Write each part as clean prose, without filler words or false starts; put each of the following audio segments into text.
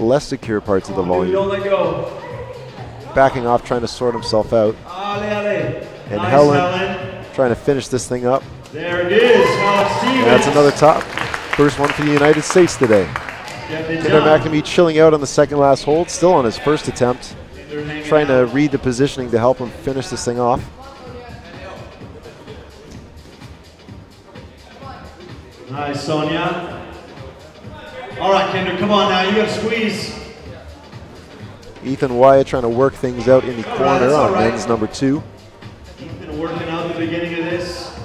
less secure parts of the volume. Don't let go. Backing off, trying to sort himself out. And nice, Helen trying to finish this thing up. There it is. That's another top. First one for the United States today. Kinder McNamee chilling out on the second last hold, still on his first attempt. Trying to read the positioning to help him finish this thing off. Nice, Sonia. All right, Kinder, come on now. You got to squeeze. Ethan Wyatt trying to work things out in the corner on men's number 2. Ethan working out the beginning of this.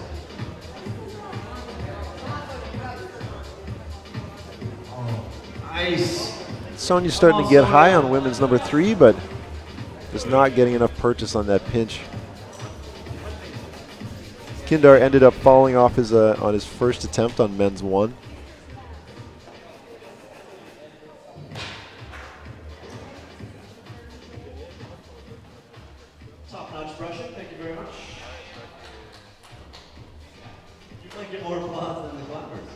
Oh, nice. Sonia's starting to get high on women's number 3, but just not getting enough purchase on that pinch. Kindar ended up falling off his on his first attempt on men's 1. Top-notch brushing, thank you very much. You might get more applause than the climbers.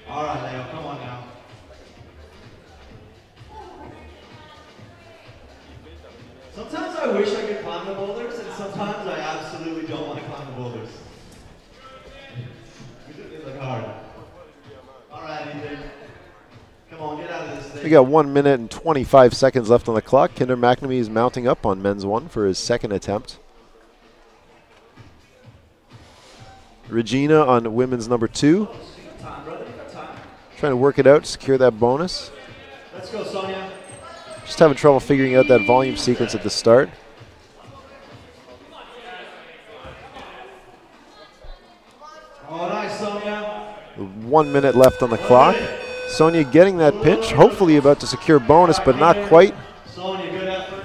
All right, Leo, come on now. Sometimes I wish I could climb the boulders, and sometimes I absolutely don't want to climb the boulders. They look hard. All right, Ethan. Come on, get out of this thing. We got 1 minute and 25 seconds left on the clock. Kinder McNamee is mounting up on men's 1 for his second attempt. Regina on women's number 2. Trying to work it out, secure that bonus. Let's go, Sonia. Just having trouble figuring out that volume sequence at the start. Oh, nice, Sonia. 1 minute left on the clock. Sonia getting that pinch, hopefully about to secure bonus, but not quite. Sonia, good effort.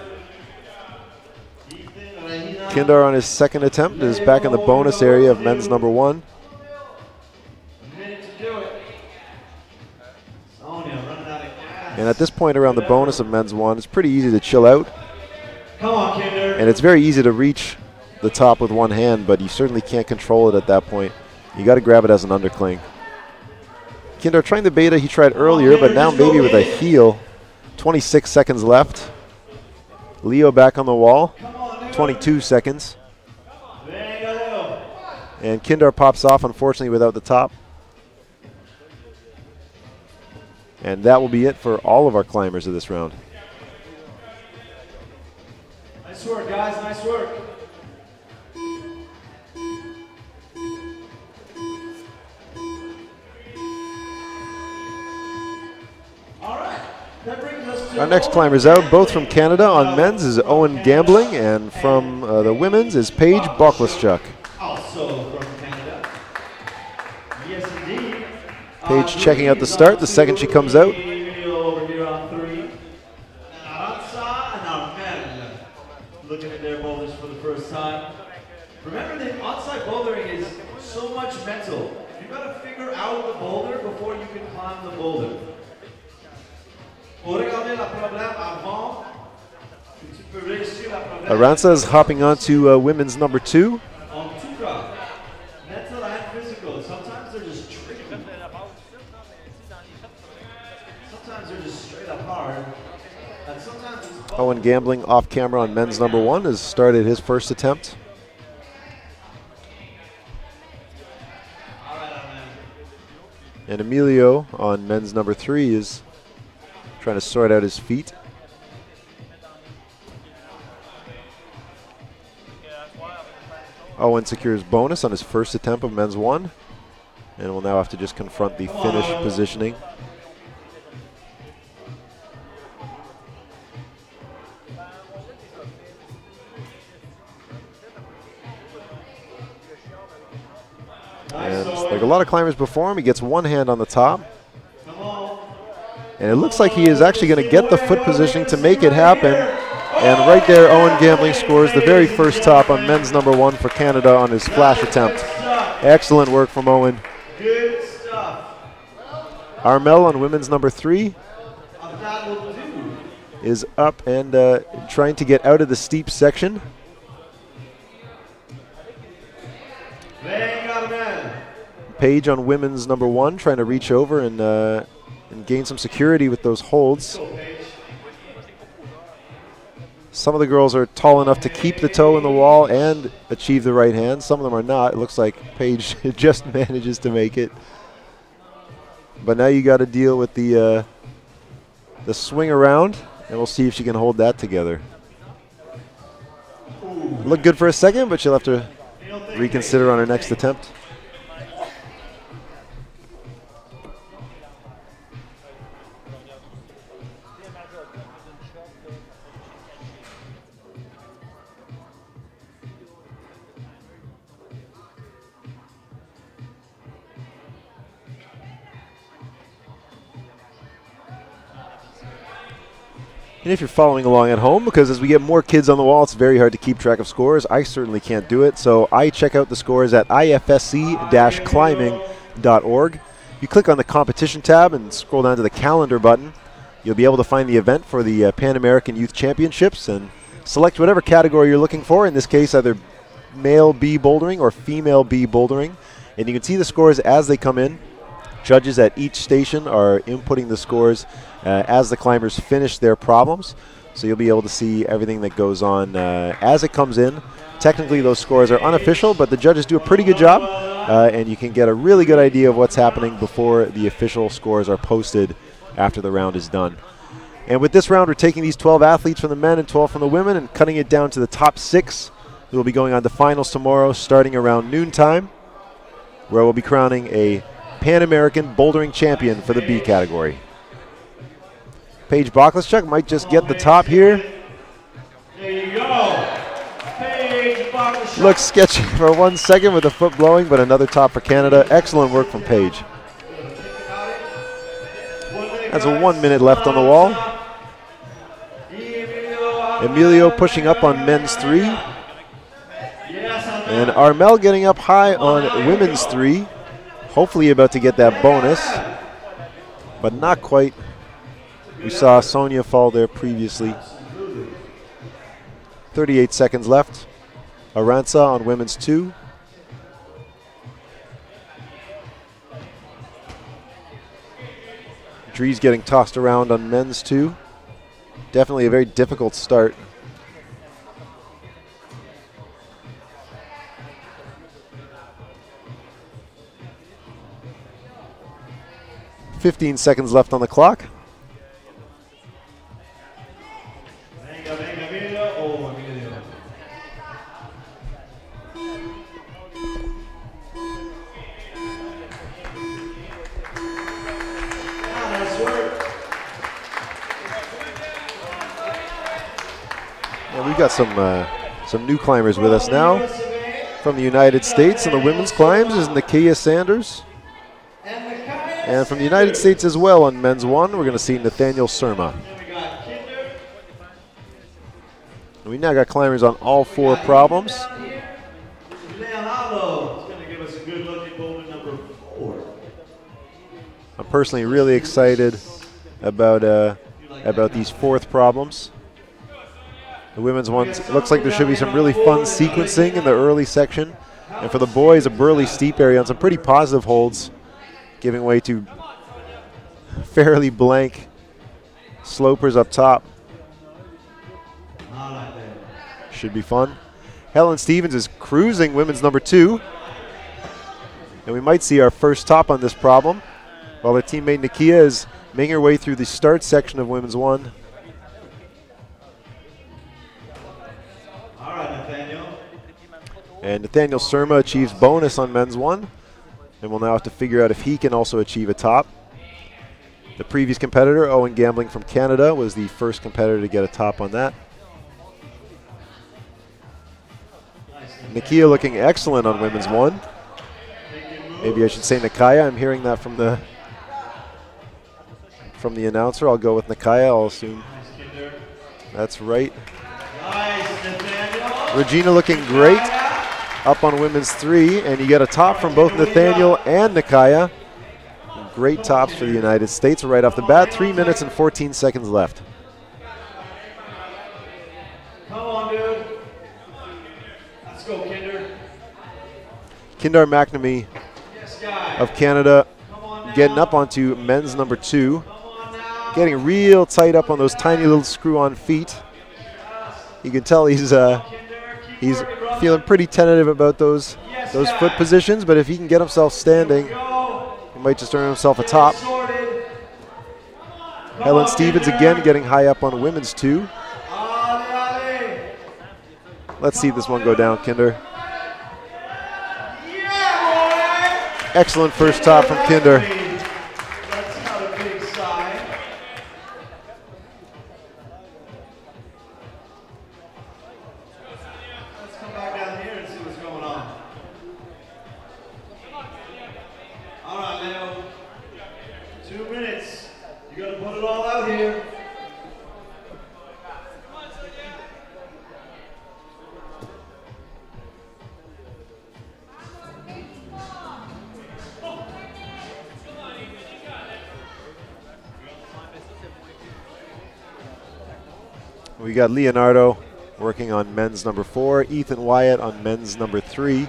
Kindar on his second attempt is back in the bonus area of men's number 1. And at this point around the bonus of men's 1, it's pretty easy to chill out. Come on, Kinder. And it's very easy to reach the top with one hand, but you certainly can't control it at that point. You got to grab it as an undercling. Kindar trying the beta he tried earlier, but now maybe with a heel. 26 seconds left. Leo back on the wall. 22 seconds. And Kindar pops off, unfortunately, without the top. And that will be it for all of our climbers of this round. Nice work, guys. Nice work. All right. That brings us to our next climbers out, both from Canada. On men's is Owen Gambling, and from the women's is Paige Boklaschuk. Also from Canada. Yes, indeed. Paige checking out the start, the second she comes out. Over here on 3. Looking at their boulders for the first time. Remember that outside bouldering is so much mental. You got to figure out the boulder before you can climb the boulder. Aranza is hopping on to women's number 2. Mental and physical. Sometimes they're just tricky. Sometimes they're just straight up hard. And sometimes it's Owen Gambling off camera on men's number 1 has started his first attempt. And Emilio on men's number 3 is trying to sort out his feet. Owen secures bonus on his first attempt of men's 1, and will now have to just confront the finish positioning. And like a lot of climbers before him, he gets one hand on the top. And it looks like he is actually going to get the foot positioning to make it happen. And right there, Owen Gambling scores the very first top on men's number 1 for Canada on his flash attempt. Excellent work from Owen. good stuff. Armel on women's number 3 is up and trying to get out of the steep section. Paige on women's number 1, trying to reach over and gain some security with those holds. Some of the girls are tall enough to keep the toe in the wall and achieve the right hand. Some of them are not. It looks like Paige just manages to make it. But now you got to deal with the swing around, and we'll see if she can hold that together. Looked good for a second, but she'll have to reconsider on her next attempt. And if you're following along at home, because as we get more kids on the wall, it's very hard to keep track of scores. I certainly can't do it, so I check out the scores at ifsc-climbing.org. You click on the competition tab and scroll down to the calendar button. You'll be able to find the event for the Pan American Youth Championships and select whatever category you're looking for, in this case either male B bouldering or female B bouldering. And you can see the scores as they come in. Judges at each station are inputting the scores as the climbers finish their problems. So you'll be able to see everything that goes on as it comes in. Technically, those scores are unofficial, but the judges do a pretty good job, and you can get a really good idea of what's happening before the official scores are posted after the round is done. And with this round, we're taking these 12 athletes from the men and 12 from the women and cutting it down to the top 6. We will be going on to finals tomorrow, starting around noontime, where we'll be crowning a Pan American bouldering champion for the B category. Paige Boklaschuk might just get the top here. There you go. Paige Boklaschuk. Looks sketchy for 1 second with the foot blowing, but another top for Canada. Excellent work from Paige. That's 1 minute left on the wall. Emilio pushing up on men's 3. And Armel getting up high on women's 3. Hopefully about to get that bonus, but not quite. We saw Sonia fall there previously. 38 seconds left. Aranza on women's 2. Drees getting tossed around on men's 2. Definitely a very difficult start. 15 seconds left on the clock. And we've got some new climbers with us now. From the United States in the women's climbs is Nakia Sanders. And from the United States as well on men's 1, we're going to see Nathaniel Surma. We now got climbers on all 4 problems. I'm personally really excited about these 4th problems. The women's ones, looks like there should be some really fun sequencing in the early section. And for the boys, a burly steep area on some pretty positive holds, giving way to fairly blank slopers up top. Should be fun. Helen Stevens is cruising women's number 2. And we might see our first top on this problem, while their teammate Nakia is making her way through the start section of women's 1. All right, Nathaniel. And Nathaniel Surma achieves bonus on men's 1. And we'll now have to figure out if he can also achieve a top. The previous competitor, Owen Gambling from Canada, was the first competitor to get a top on that. Nakia looking excellent on women's 1. Maybe I should say Nakaya. I'm hearing that from the announcer. I'll go with Nakaya. I'll assume that's right. Regina looking great up on women's 3, and you get a top from both Nathaniel and Nakaya. Great tops for the United States right off the bat. 3 minutes and 14 seconds left. Come on, dude. Let's go, Kinder. Kindar McNamee of Canada getting up onto men's number 2. Getting real tight up on those tiny little screw-on feet. You can tell he's feeling pretty tentative about those foot positions, but if he can get himself standing, he might just earn himself a top. Helen Stevens again getting high up on women's 2. Let's see this one go down, Kinder. Excellent first top from Kinder. That's not a big sign. Let's come back down here and see what's going on. All right, Leo. 2 minutes. You got to put it all out here. We got Leonardo working on men's number 4, Ethan Wyatt on men's number 3.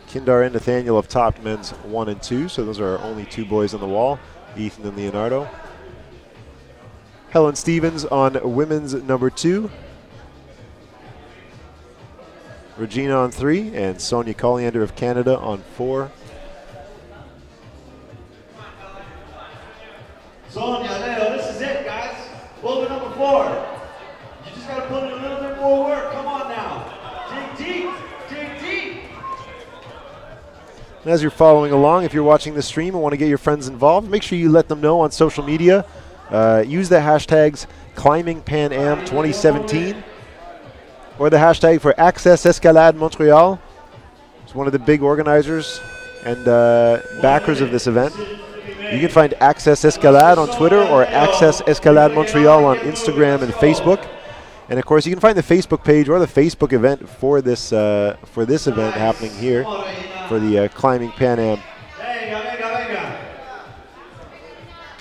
Kindar and Nathaniel have topped men's 1 and 2, so those are our only 2 boys on the wall, Ethan and Leonardo. Helen Stevens on women's number 2. Regina on 3, and Sonia Colliander of Canada on 4. Sonia, Leo, this is it, guys. Boulder number 4. You just got to put in a little bit more work. Come on now. Dig deep. Dig deep. And as you're following along, if you're watching the stream and want to get your friends involved, make sure you let them know on social media. Use the hashtags Climbingpanam17 or the hashtag for Accès Escalade Montreal. It's one of the big organizers and backers of this event. You can find Accès Escalade on Twitter or Accès Escalade Montreal on Instagram and Facebook. And of course, you can find the Facebook page or the Facebook event for this event happening here for the Climbing Pan Am.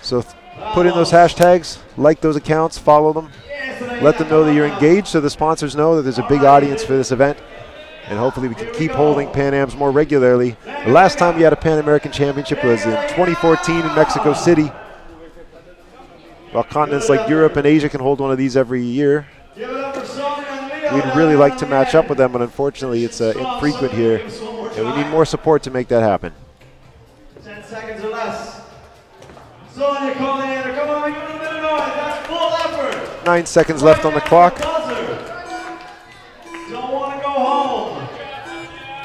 So put in those hashtags, like those accounts, follow them, let them know that you're engaged so the sponsors know that there's a big audience for this event. And hopefully we can keep holding Pan Ams more regularly. The last time we had a Pan American Championship was in 2014 in Mexico City. While continents like Europe and Asia can hold one of these every year, we'd really like to match up with them, but unfortunately it's infrequent here, and we need more support to make that happen. 10 seconds or less. Sonia Colliander, come on, give it a bit of noise. That's full effort. 9 seconds left on the clock. Don't want to go home.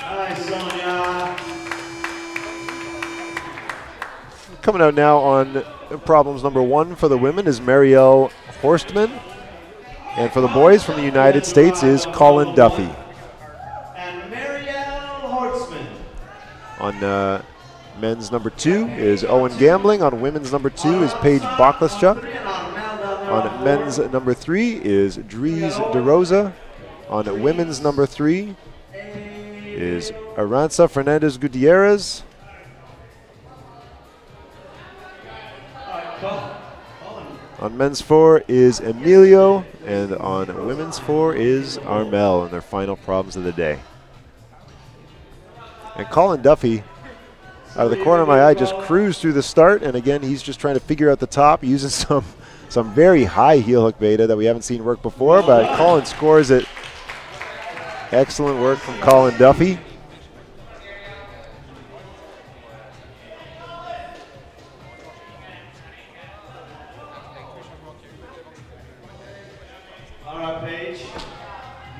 Nice, Sonia. Coming out now on problems number 1 for the women is Marielle Horstman. And for the boys from the United States is Colin Duffy. And Marielle Horstman. On men's number 2 is Owen Gambling. On women's number 2 is Paige Boklaschuk. On men's number 3 is Dries DeRosa. On women's number 3 is Aranza Fernandez Gutierrez. On men's 4 is Emilio, and on women's 4 is Armel in their final problems of the day. And Colin Duffy, out of the corner of my eye, just cruised through the start, and again, he's just trying to figure out the top using some very high heel hook beta that we haven't seen work before, but Colin scores it. Excellent work from Colin Duffy. All right, Paige.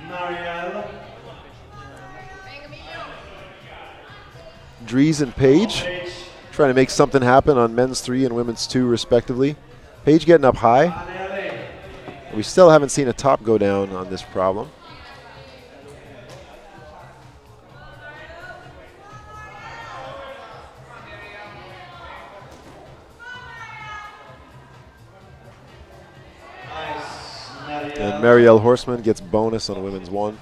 Marielle. Dries and Paige trying to make something happen on men's 3 and women's 2 respectively. Paige getting up high. We still haven't seen a top go down on this problem. And Marielle Horstman gets bonus on women's 1.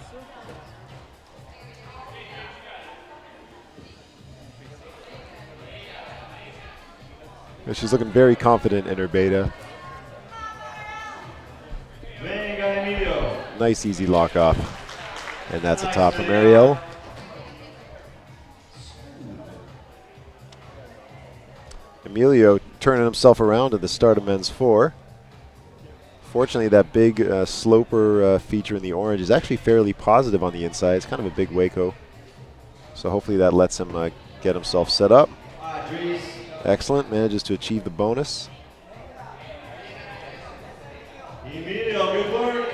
And she's looking very confident in her beta. Nice easy lock off. And that's a top from Ariel. Emilio turning himself around at the start of men's 4. Fortunately, that big sloper feature in the orange is actually fairly positive on the inside. It's kind of a big Waco. So hopefully that lets him get himself set up. Excellent, manages to achieve the bonus. Emilio, good work.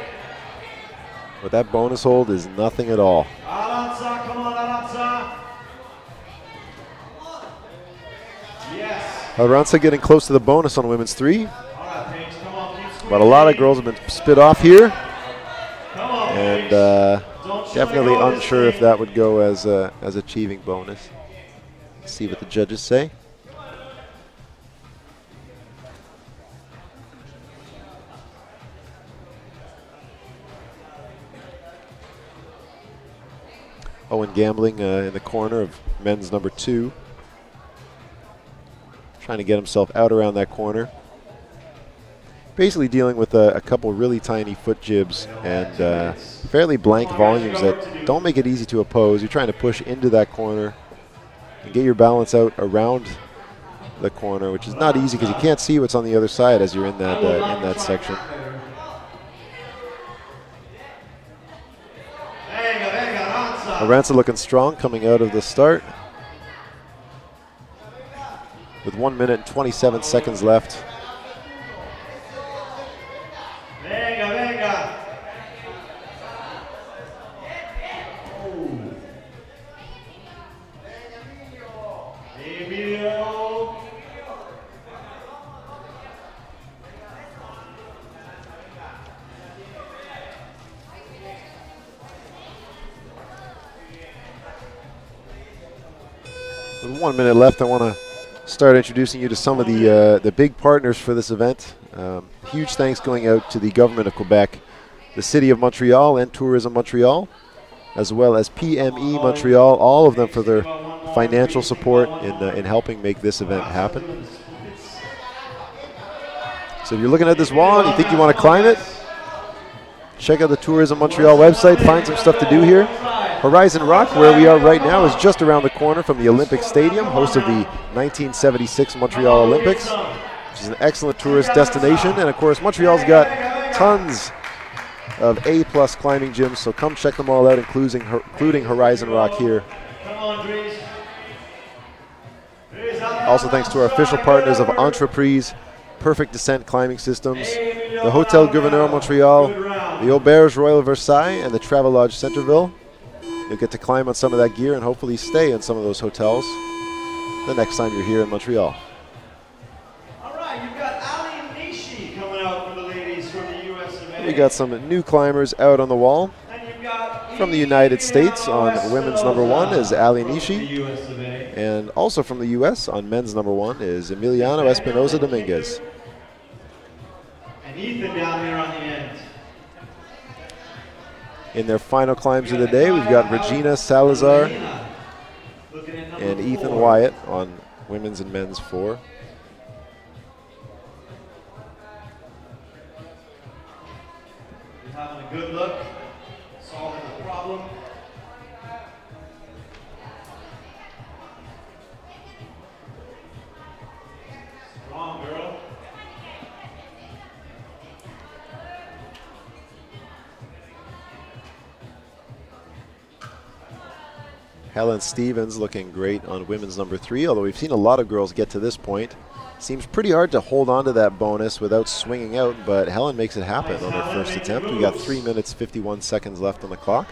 But that bonus hold is nothing at all. Aranza, come on, Aranza. Yes. Aranza getting close to the bonus on women's 3. All right, Paige, come on, keep squeezing. But a lot of girls have been spit off here. Come on, And Paige. definitely unsure if that would go as achieving bonus. Let's see what the judges say. Owen Gambling in the corner of men's number 2. Trying to get himself out around that corner. Basically dealing with a couple really tiny foot jibs and fairly blank volumes that don't make it easy to oppose. You're trying to push into that corner and get your balance out around the corner, which is not easy because you can't see what's on the other side as you're in that section. Aranza looking strong coming out of the start. With 1 minute and 27 seconds left. Venga, venga. Emilio. With 1 minute left, I want to start introducing you to some of the big partners for this event. Huge thanks going out to the government of Quebec, the City of Montreal and Tourism Montreal, as well as PME Montreal, all of them for their financial support in helping make this event happen. So if you're looking at this wall and you think you want to climb it, check out the Tourism Montreal website, find some stuff to do here. Horizon Rock, where we are right now, is just around the corner from the Olympic Stadium, host of the 1976 Montreal Olympics, which is an excellent tourist destination. And of course, Montreal's got tons of A-plus climbing gyms, so come check them all out, including Horizon Rock here. Also thanks to our official partners of Entreprise, Perfect Descent Climbing Systems, the Hotel Gouverneur Montreal, the Auberge Royal Versailles, and the Travelodge Centerville. You'll get to climb on some of that gear and hopefully stay in some of those hotels the next time you're here in Montreal. All right, you've got Ali Nishi coming out for the ladies from the US of A. We got some new climbers out on the wall. And you've got From the United States on women's number 1 is Ali Nishi. the US of A. And also from the US on men's number 1 is Emiliano Espinoza Dominguez. And Ethan down here on the end. In their final climbs of the day, we've got Regina Salazar and Ethan Wyatt on women's and men's 4. You're having a good look, solving the problem. Strong girl. Helen Stevens looking great on women's number 3, although we've seen a lot of girls get to this point. Seems pretty hard to hold on to that bonus without swinging out, but Helen makes it happen on her first attempt. We got 3 minutes 51 seconds left on the clock.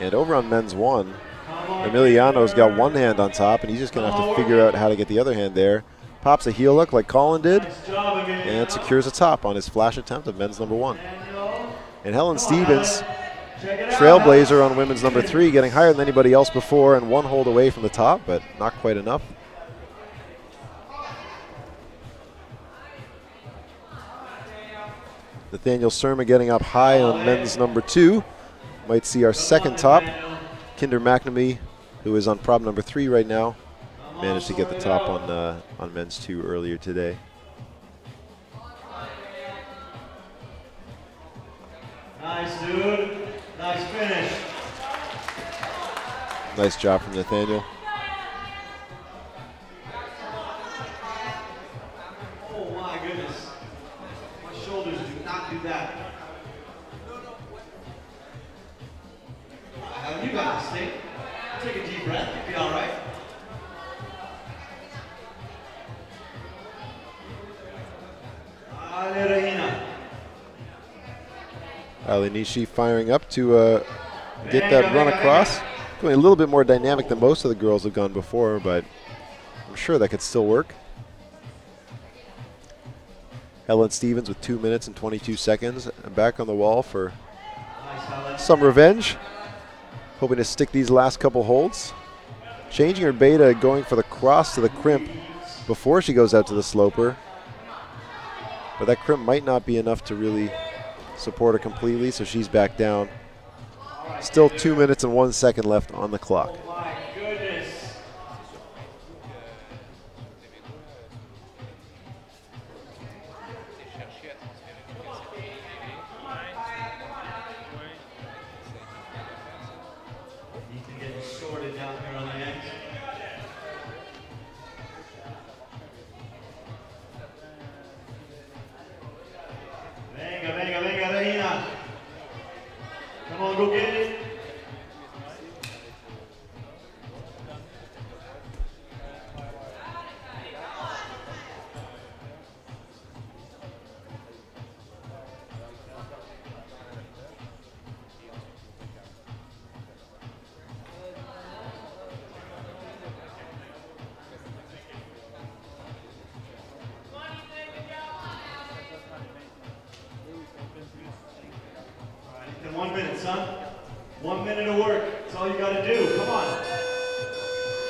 And over on men's 1, Emiliano's got one hand on top, and he's just going to have to figure out how to get the other hand there. Pops a heel hook like Colin did, and secures a top on his flash attempt of men's number 1. And Helen Stevens, trailblazer on women's number 3, getting higher than anybody else before and 1 hold away from the top, but not quite enough. Nathaniel Surma getting up high on men's number 2. Might see our second top. Kinder McNamee, who is on prob number 3 right now, managed to get the top on men's 2 earlier Nice job from Nathaniel. Oh my goodness. My shoulders do not do that. You got this thing. Take a deep breath. You'll be all right. Ali Nishi firing up to get that run across. Going a little bit more dynamic than most of the girls have gone before, but I'm sure that could still work. Helen Stevens with 2 minutes and 22 seconds. Back on the wall for some revenge. Hoping to stick these last couple holds. Changing her beta, going for the cross to the crimp before she goes out to the sloper. But that crimp might not be enough to really support her completely, so she's back down. Still 2 minutes and 1 second left on the clock. Oh my goodness. Ethan getting sorted down here on the end. Venga, venga, venga, Reina. Come on, go get it. In 1 minute, son. 1 minute of work. That's all you got to do. Come on.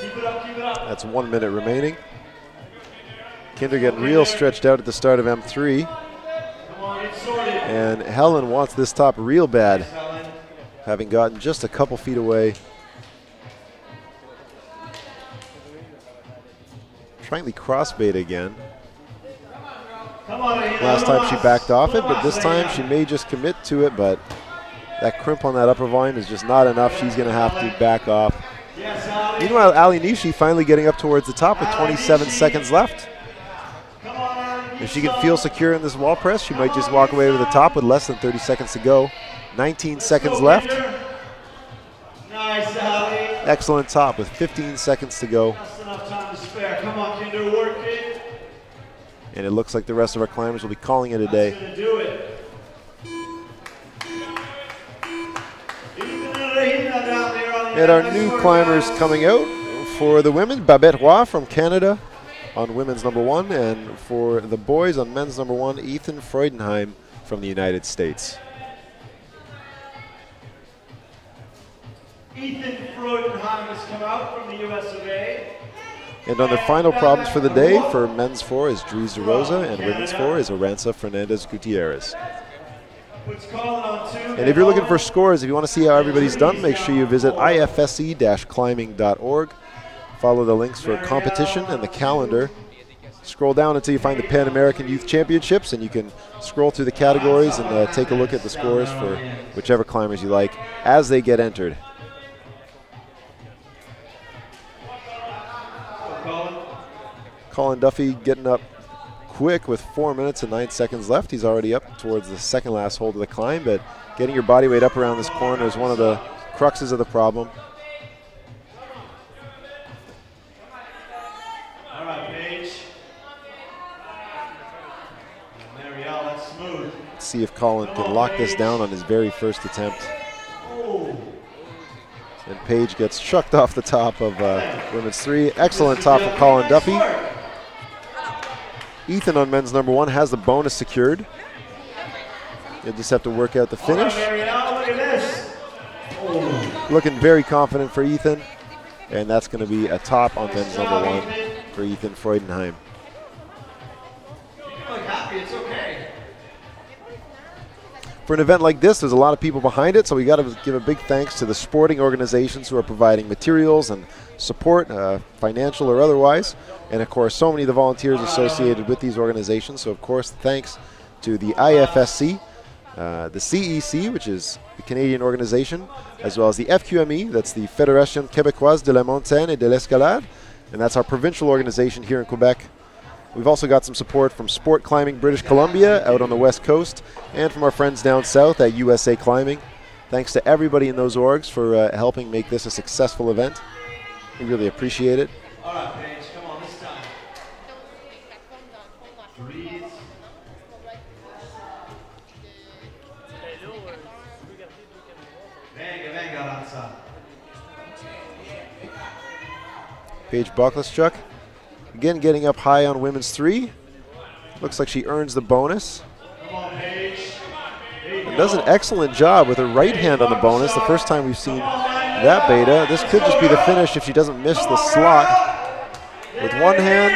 Keep it up, keep it up. That's 1 minute remaining. Kinder getting real stretched out at the start of M3. Come on, get sorted. And Helen wants this top real bad, Nice, Helen. having gotten just a couple feet away. Trying the cross bait again. Come on, Reina. Last time she backed off it, but this time she may just commit to it, but that crimp on that upper volume is just not enough. She's going to have to back off. Yes, Ali. Meanwhile, Ali Nishi finally getting up towards the top with 27 seconds left. Come on, Ali. If she can feel secure in this wall press, she might just walk away with the top with less than 30 seconds to go. 19 seconds left. Nice, Ali. Excellent top with 15 seconds to go. Just enough time to spare. Come on, Kinder, work it. And it looks like the rest of our climbers will be calling it a day. That's gonna do it. Ethan and Reina down there on the And our end. new climbers coming out for the women, Babette Roy from Canada on women's #1, and for the boys on men's #1, Ethan Freudenheim from the United States. Ethan Freudenheim has come out from the US of A. And on their final problems for the day, for men's 4 is Dries de Rosa, and women's 4 is Aranza Fernandez Gutierrez. Puts Colin on 2. And if you're looking for scores, if you want to see how everybody's done, make sure you visit ifsc-climbing.org. Follow the links for competition and the calendar. Scroll down until you find the Pan American Youth Championships, and you can scroll through the categories and take a look at the scores for whichever climbers you like as they get entered. Colin Duffy getting up quick with 4 minutes and 9 seconds left. He's already up towards the second last hold of the climb, but getting your body weight up around this corner is one of the cruxes of the problem. All right, Paige. Marielle, that's smooth. Let's see if Colin can lock this down on his very first attempt. Oh. And Paige gets chucked off the top of women's 3. Excellent top from Colin Duffy. Ethan on men's #1 has the bonus secured. You'll just have to work out the finish. All right, Marielle, look at this. Oh. Looking very confident for Ethan. And that's going to be a top on men's #1 for Ethan Freudenheim. You can look happy, it's okay. For an event like this, there's a lot of people behind it, so we got to give a big thanks to the sporting organizations who are providing materials and support, financial or otherwise, and of course so many of the volunteers associated with these organizations. So of course thanks to the IFSC, the CEC, which is the Canadian organization, as well as the FQME, that's the Fédération Québécoise de la Montagne et de l'Escalade, and that's our provincial organization here in Quebec. We've also got some support from Sport Climbing British Columbia out on the West Coast, and from our friends down south at USA Climbing. Thanks to everybody in those orgs for helping make this a successful event. We really appreciate it. All right, Paige, come on this time. Breathe. Venga, Aranza. Paige Boklaschuk, again getting up high on women's 3. Looks like she earns the bonus. Come on, Paige. And does an excellent job with her right hand on the bonus. The first time we've seen that beta. This could just be the finish if she doesn't miss the slot. With one hand,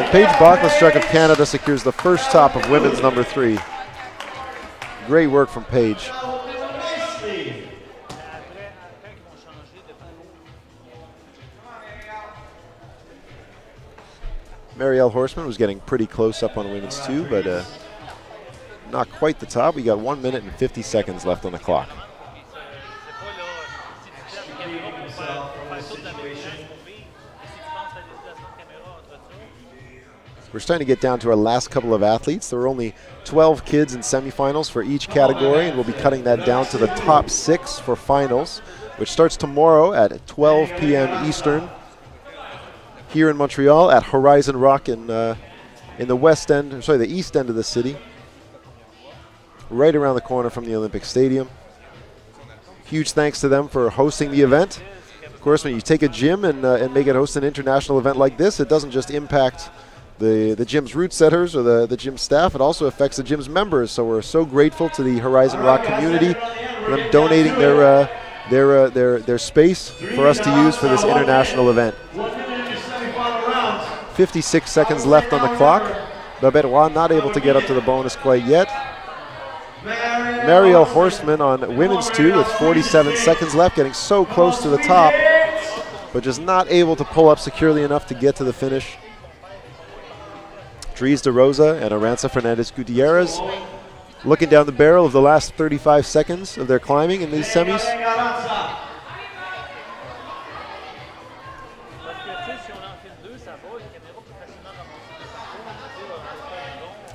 and Paige Boklaschuk of Canada secures the first top of women's number 3. Great work from Paige. Marielle Horseman was getting pretty close up on women's 2, but not quite the top. We got 1 minute and 50 seconds left on the clock. We're starting to get down to our last couple of athletes. There were only 12 kids in semifinals for each category, and we'll be cutting that down to the top 6 for finals, which starts tomorrow at 12 p.m. Eastern here in Montreal at Horizon Rock in the west end, sorry, the east end of the city, right around the corner from the Olympic Stadium. Huge thanks to them for hosting the event. Of course, when you take a gym and make it host an international event like this, it doesn't just impact the gym's route setters or the gym staff, it also affects the gym's members. So we're so grateful to the Horizon Rock community for them donating their space for us to use for this international event. 56 seconds left on the clock. Babette Roy not able to get up to the bonus quite yet. Marielle Horstman on women's 2 with 47 seconds left, getting so close to the top, but just not able to pull up securely enough to get to the finish. Dries de Rosa and Aranza Fernandez Gutierrez looking down the barrel of the last 35 seconds of their climbing in these semis.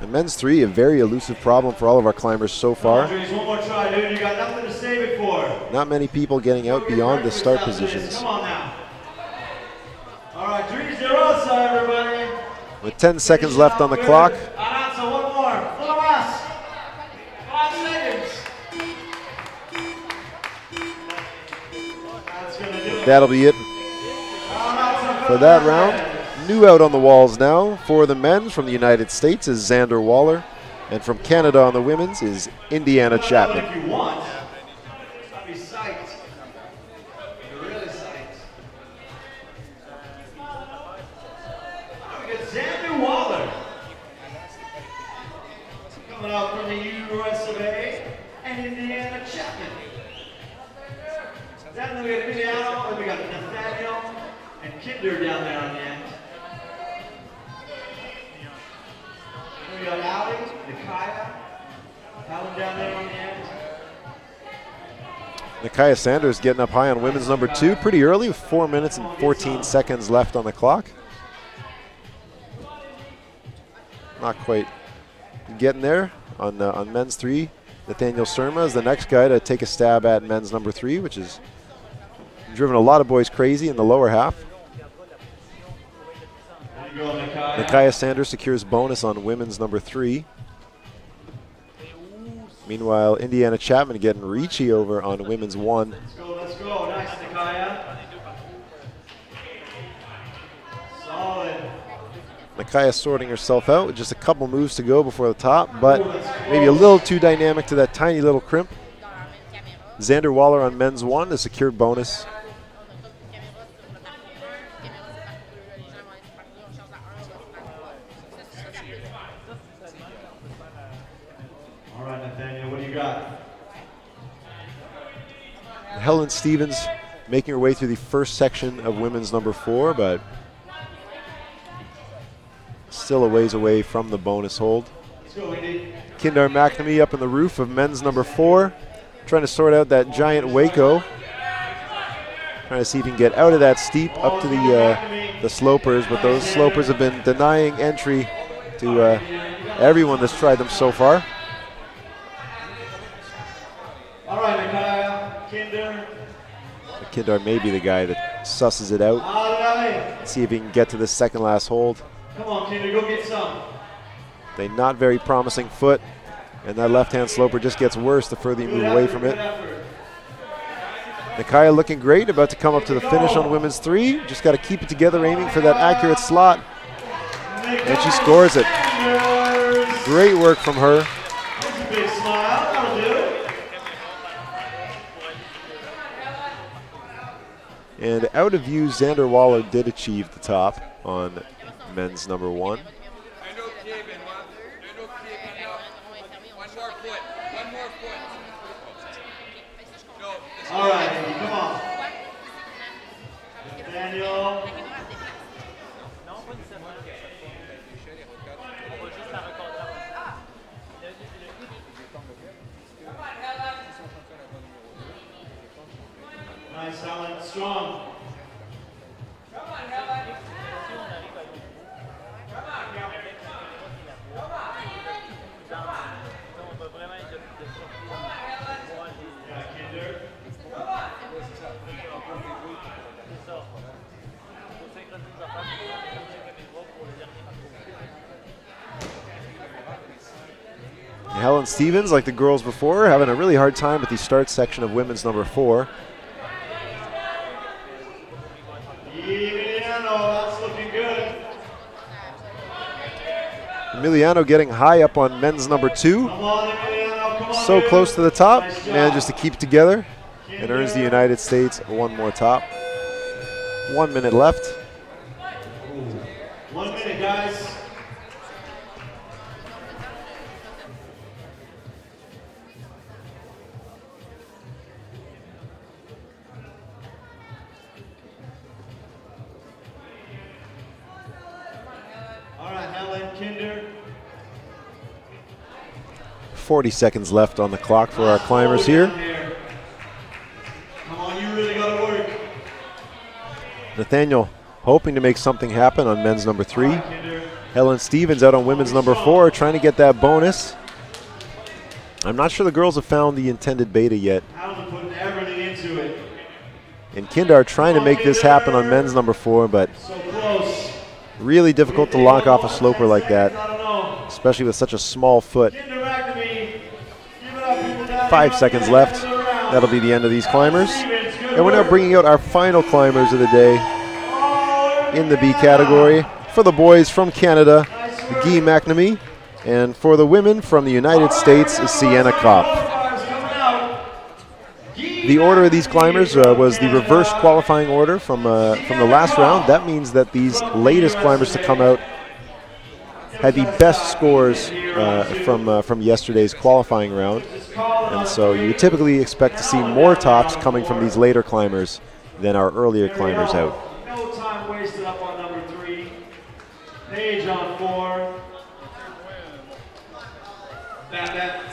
And men's 3, a very elusive problem for all of our climbers so far. One more try, dude. You got nothing to save it for. Not many people getting out beyond the start positions. Come on now. All right, Dries de Rosa, everybody. With 10 seconds left on the clock. Aranza, one more. Full of us. 5 seconds. That's gonna do it. That'll be it for that round. New out on the walls now for the men's from the United States is Xander Waller, and from Canada on the women's is Indiana Chapman. If you want. I'll be psyched. You're really psyched. We got Xander Waller coming out from the US of A and Indiana Chapman. Then we got Emiliano, and we got Nathaniel and Kinder down there on the end. We got Allie, Nikaya, Helen down there on the end. Nikaya Sanders getting up high on women's number 2 pretty early with 4 minutes and 14 seconds left on the clock. Not quite getting there on men's 3. Nathaniel Surma is the next guy to take a stab at men's number 3, which has driven a lot of boys crazy in the lower half. Nikaya Sanders secures bonus on women's number 3. Meanwhile, Indiana Chapman getting reachy over on women's 1. Let's go, let's go. Nice, Nikaya. Solid. Nikaya sorting herself out with just a couple moves to go before the top, but maybe a little too dynamic to that tiny little crimp. Xander Waller on men's 1, a secured bonus. All right, Nathaniel, what do you got? Helen Stevens making her way through the first section of women's number 4, but still a ways away from the bonus hold. Let's go, Indy. Kindar McNamee up in the roof of men's number 4, trying to sort out that giant Waco. Trying to see if he can get out of that steep up to the slopers, but those slopers have been denying entry to everyone that's tried them so far. All right, Kinder. Kindar may be the guy that susses it out. See if he can get to the second last hold. Come on, Kinder, go get some. They not very promising foot, and that left-hand sloper just gets worse the further you move away from it. Nakaya looking great, about to come up to the finish on women's 3. Just got to keep it together, aiming for that accurate slot. And she scores it. Great work from her. Big smile, that'll do it. And out of view, Xander Waller did achieve the top on men's number 1. All right, Andy, come on. Daniel. Nice, Helen, strong. Come on, Helen. Come on, Helen. Come on. Yeah, Kinder. Helen Stevens, like the girls before, having a really hard time with the start section of women's number 4. That's looking good. Emiliano getting high up on men's number 2. Come on, Emiliano, come on, So dude. close to the top, Nice job. manages to keep it together and earns the United States one more top. 1 minute left. 1 minute, guys. All right, Helen, Kinder. 40 seconds left on the clock for our climbers here. Come on, you really got to work. Nathaniel hoping to make something happen on men's number 3. All right, Kinder. Helen Stevens out on women's number 4, trying to get that bonus. I'm not sure the girls have found the intended beta yet. Helen putting everything into it. And Kindar trying to make this happen on men's number 4, but So close. really difficult to lock off a sloper like that, I don't know. especially with such a small foot. Kinder back to me. Give it up, people down. 5 seconds left. That'll be the end of these climbers. And we're now bringing out our final climbers of the day in the B category. For the boys from Canada, Guy McNamee, and for the women from the United States is Sienna Kopp. The order of these climbers was the reverse qualifying order from the last round. That means that these latest climbers to come out had the best scores from yesterday's qualifying round. And so you would typically expect to see more tops coming from these later climbers than our earlier climbers out. No time wasted up on number 3. Paige on 4.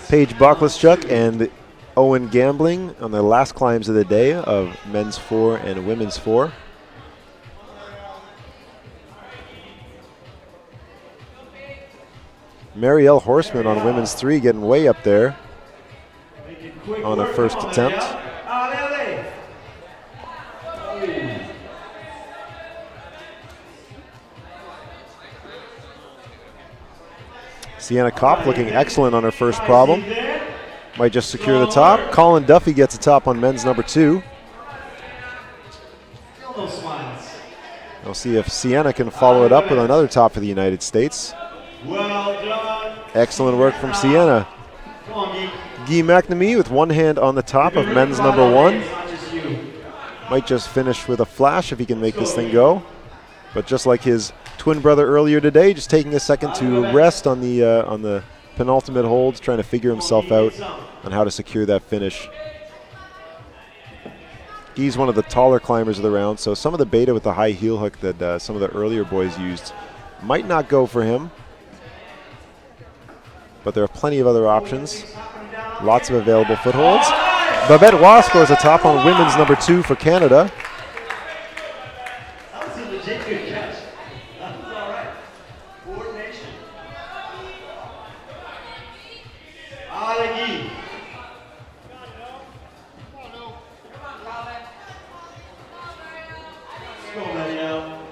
Paige Boklaschuk and Owen Gambling on the last climbs of the day of men's 4 and women's 4. Marielle Horseman on women's 3 getting way up there on her first attempt. Sienna Kopp looking excellent on her first problem. Might just secure the top. Colin Duffy gets a top on men's number 2. We'll see if Sienna can follow it up with another top for the United States. Well done. Excellent work from Sienna. Guy McNamee with one hand on the top of men's number 1. Might just finish with a flash if he can make this thing go. But just like his twin brother earlier today, just taking a second to rest on the penultimate holds, trying to figure himself out on how to secure that finish. He's one of the taller climbers of the round, so some of the beta with the high heel hook that some of the earlier boys used might not go for him. But there are plenty of other options. Lots of available footholds. Babette Waugh scores a top on women's number 2 for Canada. That was a legit good catch. That was all right. Coordination. Alegi. Let's go, Mario.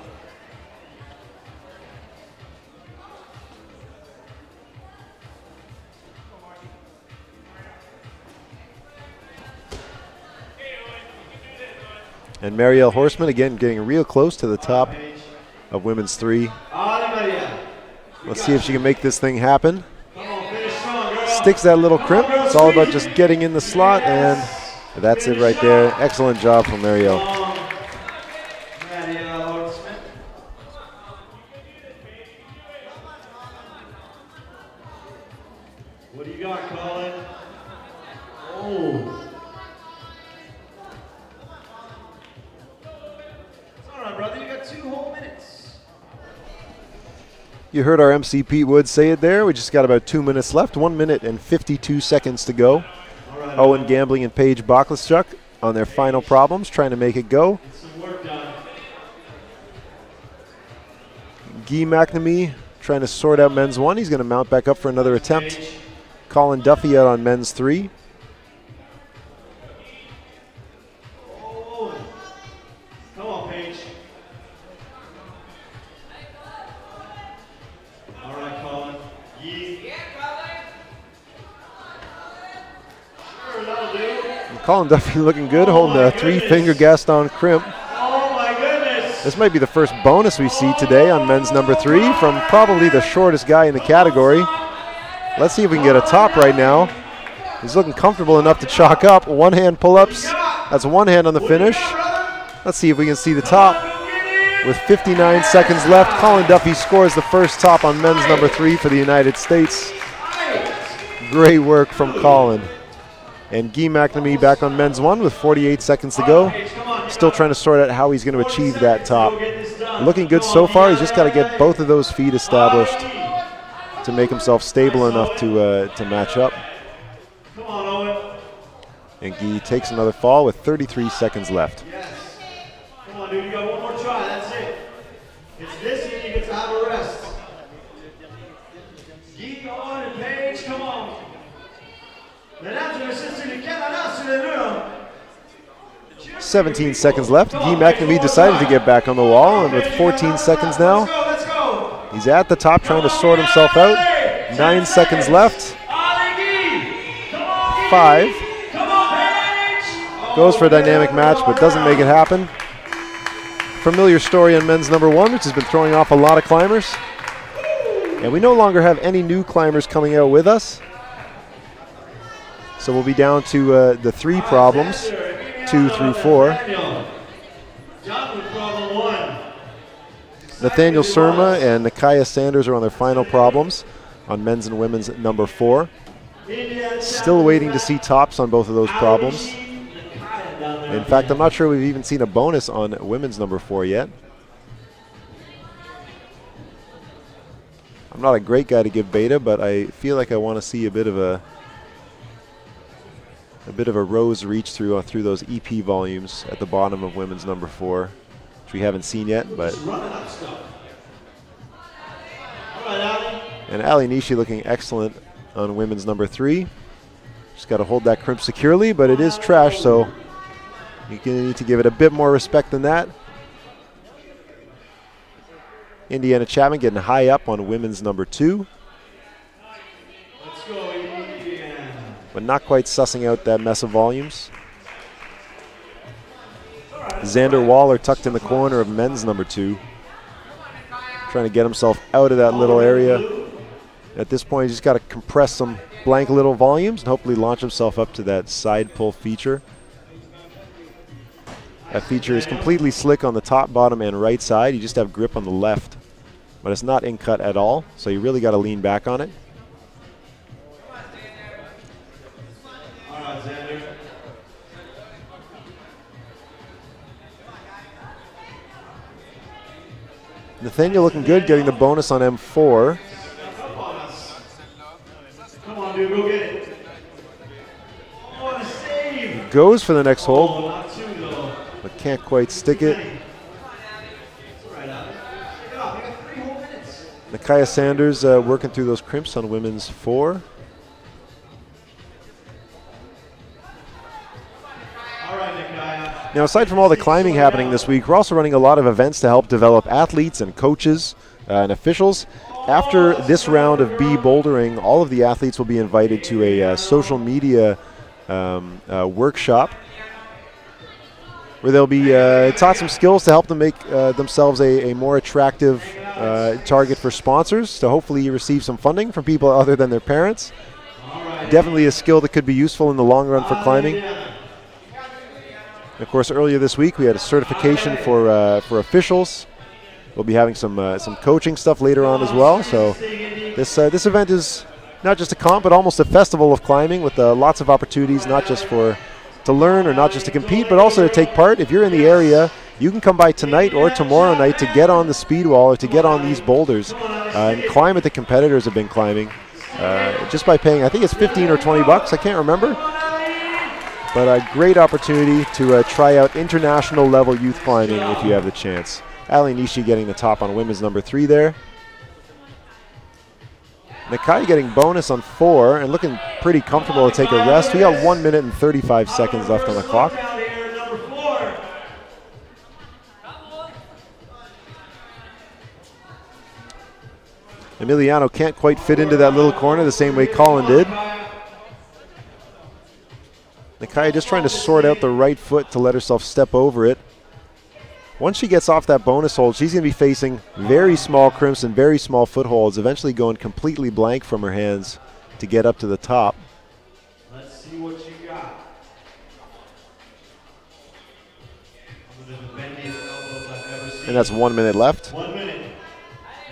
And Marielle Horseman again getting real close to the top of women's 3. Let's see if she can make this thing happen. Sticks that little crimp. It's all about just getting in the slot, and that's it right there. Excellent job from Marielle. What do you got, Colin? Oh. Brother, you got 2 whole minutes. You heard our MC Pete Wood say it there. We just got about 2 minutes left. 1 minute and 52 seconds to go. Right, Owen Gambling and Paige Boklaschuk on their final problems, trying to make it go. Get some work done. Guy McNamee trying to sort out men's 1. He's going to mount back up for another attempt. Colin Duffy out on men's 3. Colin Duffy looking good, holding a 3-finger Gaston crimp. Oh my goodness! This might be the first bonus we see today on men's number 3 from probably the shortest guy in the category. Let's see if we can get a top right now. He's looking comfortable enough to chalk up. 1-hand pull-ups. That's 1 hand on the finish. Let's see if we can see the top. With 59 seconds left, Colin Duffy scores the first top on men's number 3 for the United States. Great work from Colin. And Guy McNamee back on men's 1 with 48 seconds to go. Still trying to sort out how he's going to achieve that top. Looking good so far. He's just got to get both of those feet established to make himself stable enough to match up. And Guy takes another fall with 33 seconds left. Come on, dude, you got 1 more try. That's it. It's this, and you get to have a rest. Guy, on and Paige, come on. 17 seconds left. Guy McNamee decided to get back on the wall, and with 14 seconds now, he's at the top trying to sort himself out. 9 seconds left. 5. Goes for a dynamic match, but doesn't make it happen. Familiar story on men's number 1, which has been throwing off a lot of climbers. And we no longer have any new climbers coming out with us. So we'll be down to the 3 problems, 2 through 4. Nathaniel Surma and Nakaya Sanders are on their final problems on men's and women's number 4. Still waiting to see tops on both of those problems. In fact, I'm not sure we've even seen a bonus on women's number 4 yet. I'm not a great guy to give beta, but I feel like I want to see a bit of a rose reach through those EP volumes at the bottom of women's number 4, which we haven't seen yet. But and Ali Nishi looking excellent on women's number 3. Just got to hold that crimp securely, but it is trash, so you're going to need to give it a bit more respect than that. Indiana Chapman getting high up on women's number 2. But not quite sussing out that mess of volumes. Xander Waller tucked in the corner of men's number 2. Trying to get himself out of that little area. At this point, he's just got to compress some blank little volumes and hopefully launch himself up to that side pull feature. That feature is completely slick on the top, bottom, and right side. You just have grip on the left, but it's not in cut at all, so you really got to lean back on it. Nathaniel looking good, getting the bonus on M4. Come on, dude, go get it. Oh, what a save. goes for the next hold, but can't quite stick it. Nakaya Sanders working through those crimps on women's 4. Now, aside from all the climbing happening this week, we're also running a lot of events to help develop athletes and coaches and officials. After this round of B bouldering, all of the athletes will be invited to a social media workshop where they'll be taught some skills to help them make themselves a more attractive target for sponsors, to hopefully receive some funding from people other than their parents. Definitely a skill that could be useful in the long run for climbing. Of course, earlier this week we had a certification for officials. We'll be having some coaching stuff later on as well. So this event is not just a comp, but almost a festival of climbing with lots of opportunities, not just to learn or not just to compete, but also to take part. If you're in the area, you can come by tonight or tomorrow night to get on the speed wall or to get on these boulders and climb what the competitors have been climbing just by paying, I think it's 15 or 20 bucks, I can't remember. But a great opportunity to try out international level youth climbing if you have the chance. Ali Nishi getting the top on women's number 3 there. Nakai getting bonus on 4 and looking pretty comfortable to take a rest. We got 1 minute and 35 seconds left on the clock. Emiliano can't quite fit into that little corner the same way Colin did. Nakai just trying to sort out the right foot to let herself step over it. Once she gets off that bonus hold, she's going to be facing very small crimps and very small footholds, eventually going completely blank from her hands to get up to the top. Let's see what you got. And that's 1 minute left. 1 minute.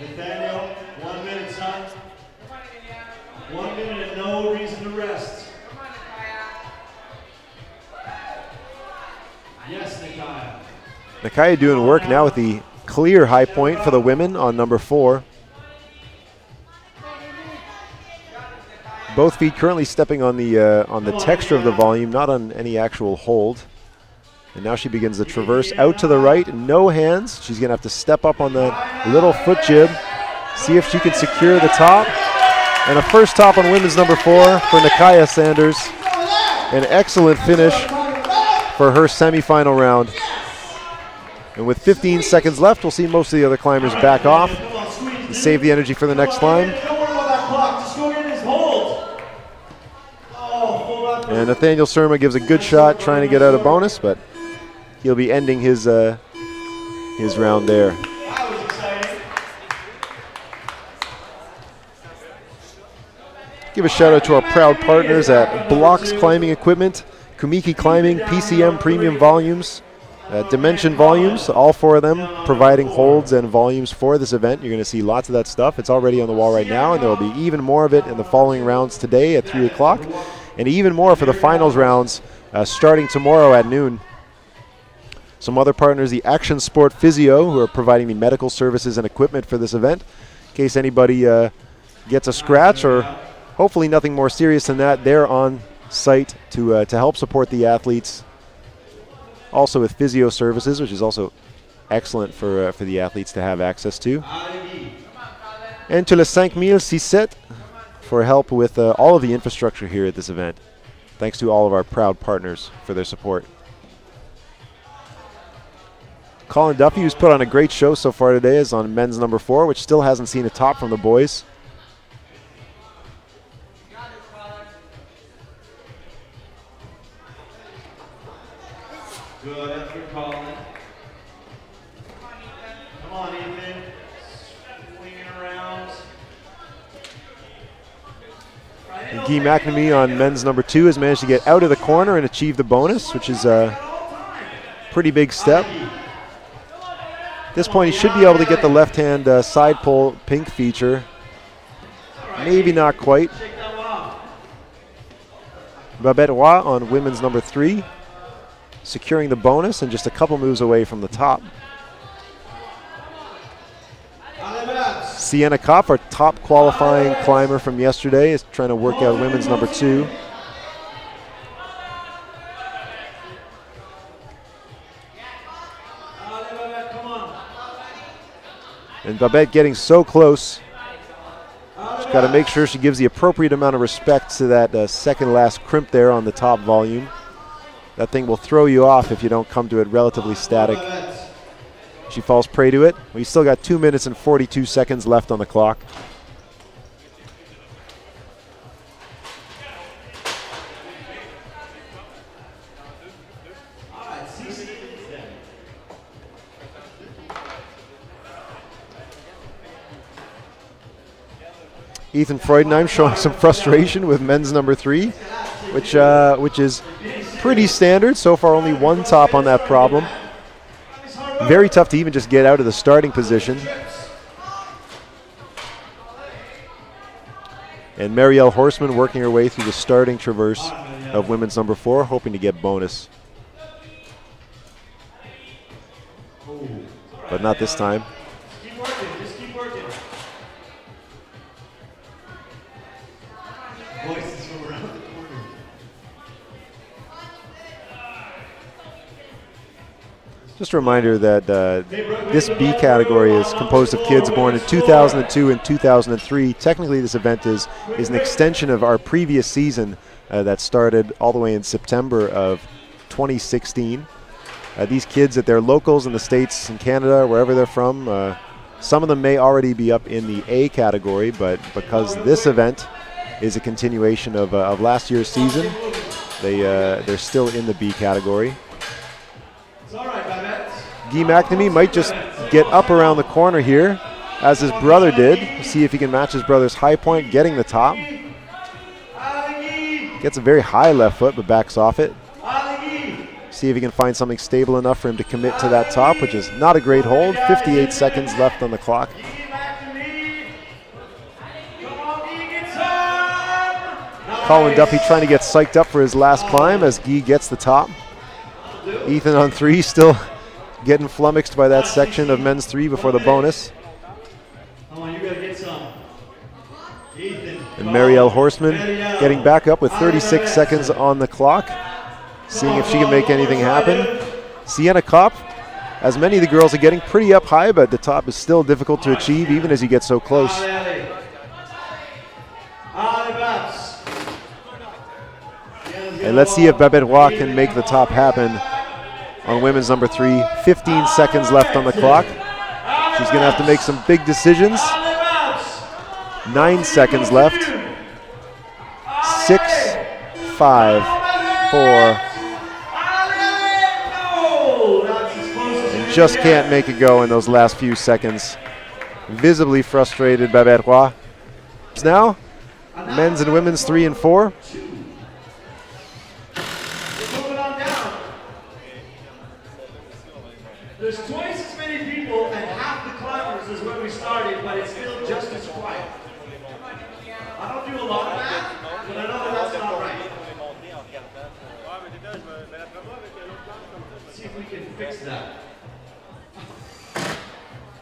Nathaniel, 1 minute, son. 1 minute and no reason to rest. Yes, Nakaya. Nakaya doing work now with the clear high point for the women on number 4. Both feet currently stepping on the texture of the volume, not on any actual hold. And now she begins the traverse out to the right, no hands. She's gonna have to step up on the little foot jib, see if she can secure the top. And a first top on women's number 4 for Nakaya Sanders. An excellent finish for her semifinal round. And with 15 seconds left, we'll see most of the other climbers back off and save the energy for the next climb. And Nathaniel Surma gives a good shot trying to get out a bonus, but he'll be ending his round there. Give a shout out to our proud partners at Block's Climbing Equipment, Kumiki Climbing, PCM Premium Volumes, Dimension Volumes, all 4 of them providing holds and volumes for this event. You're going to see lots of that stuff. It's already on the wall right now, and there will be even more of it in the following rounds today at 3 o'clock, and even more for the finals rounds starting tomorrow at noon. Some other partners, the Action Sport Physio, who are providing the medical services and equipment for this event. In case anybody gets a scratch or hopefully nothing more serious than that, they're on site to help support the athletes. Also with physio services, which is also excellent for the athletes to have access to. And to Le 5067 for help with all of the infrastructure here at this event. Thanks to all of our proud partners for their support. Colin Duffy, who's put on a great show so far today, is on men's number 4, which still hasn't seen a top from the boys. Good effort, Colin. Come on, Ethan. Swinging around. And Guy McNamee on men's number 2 has managed to get out of the corner and achieve the bonus, which is a pretty big step. At this point, he should be able to get the left-hand side pull pink feature. Maybe not quite. Babette Roy on women's number 3. Securing the bonus and just a couple moves away from the top. Sienna Kopp, our top qualifying climber from yesterday, is trying to work out women's number 2. And Babette getting so close. She's got to make sure she gives the appropriate amount of respect to that second last crimp there on the top volume. That thing will throw you off if you don't come to it relatively static. She falls prey to it. We still got 2 minutes and 42 seconds left on the clock. Ethan Freudenheim showing some frustration with men's number 3, which is pretty standard. So far only one top on that problem. Very tough to even just get out of the starting position. And Marielle Horseman working her way through the starting traverse of women's number 4, hoping to get bonus. But not this time. Keep working, just keep working. Voices from around the corner. Just a reminder that this B category is composed of kids born in 2002 and 2003. Technically, this event is an extension of our previous season that started all the way in September of 2016. These kids at their locals in the States and Canada, wherever they're from, some of them may already be up in the A category, but because this event is a continuation of last year's season, they're still in the B category. Guy McNamee might just get up around the corner here, as his brother did. See if he can match his brother's high point, getting the top. Gets a very high left foot, but backs off it. See if he can find something stable enough for him to commit to that top, which is not a great hold. 58 seconds left on the clock. Colin Duffy trying to get psyched up for his last climb as Guy gets the top. Ethan on 3 still getting flummoxed by that section of men's 3 before the bonus. And Marielle Horseman getting back up with 36 seconds on the clock, seeing if she can make anything happen. Sienna Kopp, as many of the girls are getting pretty up high, but the top is still difficult to achieve even as you get so close. And let's see if Babette Roy can make the top happen on women's number 3. 15 seconds left on the clock. She's going to have to make some big decisions. 9 seconds left. 6, 5, 4. And just can't make it go in those last few seconds. Visibly frustrated Babette Roy. Now, men's and women's 3 and 4. There's twice as many people and half the climbers as when we started, but it's still just as quiet. I don't do a lot of math, but I know that that's not right. Let's see if we can fix that.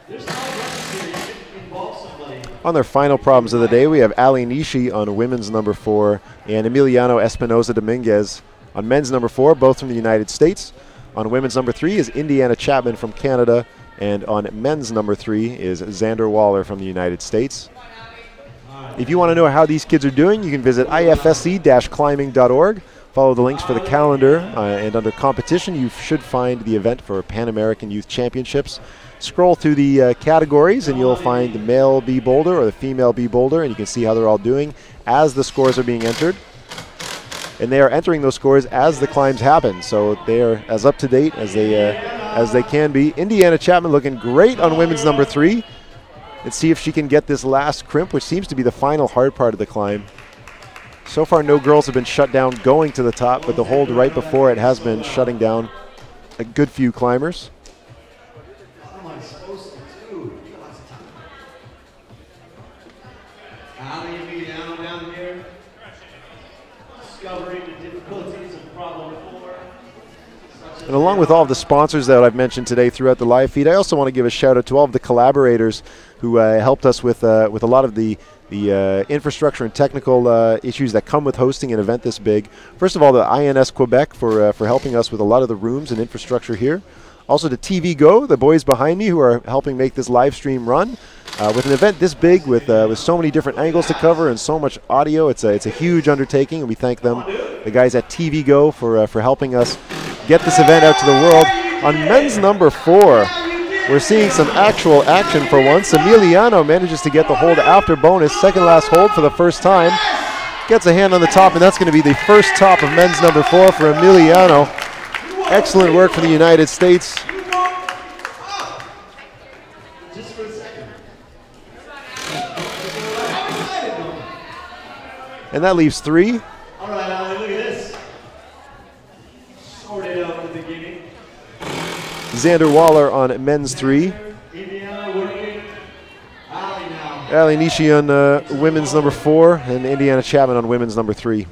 There's no rush here. You can involve somebody. On their final problems of the day, we have Ali Nishi on women's number 4 and Emiliano Espinoza Dominguez on men's number 4, both from the United States. On women's number 3 is Indiana Chapman from Canada, and on men's number 3 is Xander Waller from the United States. If you want to know how these kids are doing, you can visit ifsc-climbing.org. Follow the links for the calendar, and under competition, you should find the event for Pan American Youth Championships. Scroll through the categories, and you'll find the male B boulder or the female B boulder, and you can see how they're all doing as the scores are being entered. And they are entering those scores as the climbs happen, so they are as up to date as they can be. Indiana Chapman looking great on women's number 3. Let's see if she can get this last crimp, which seems to be the final hard part of the climb. So far, no girls have been shut down going to the top, but the hold right before it has been shutting down a good few climbers. And along with all of the sponsors that I've mentioned today throughout the live feed, I also want to give a shout out to all of the collaborators who helped us with a lot of the infrastructure and technical issues that come with hosting an event this big. First of all, the INS Quebec for helping us with a lot of the rooms and infrastructure here. Also to TV Go, the boys behind me who are helping make this live stream run. With an event this big, with so many different angles to cover and so much audio, it's a huge undertaking, and we thank them, the guys at TV Go, for helping us get this event out to the world. On men's number 4, we're seeing some actual action for once. Emiliano manages to get the hold after bonus, second last hold for the first time. Gets a hand on the top, and that's going to be the first top of men's number 4 for Emiliano. Excellent work for the United States. And that leaves 3. All right, Ali, look at this. Sorted out at the beginning. Xander Waller on men's 3. Indiana working. Ali now. Ali Nishi on women's number 4, and Indiana Chapman on women's number 3.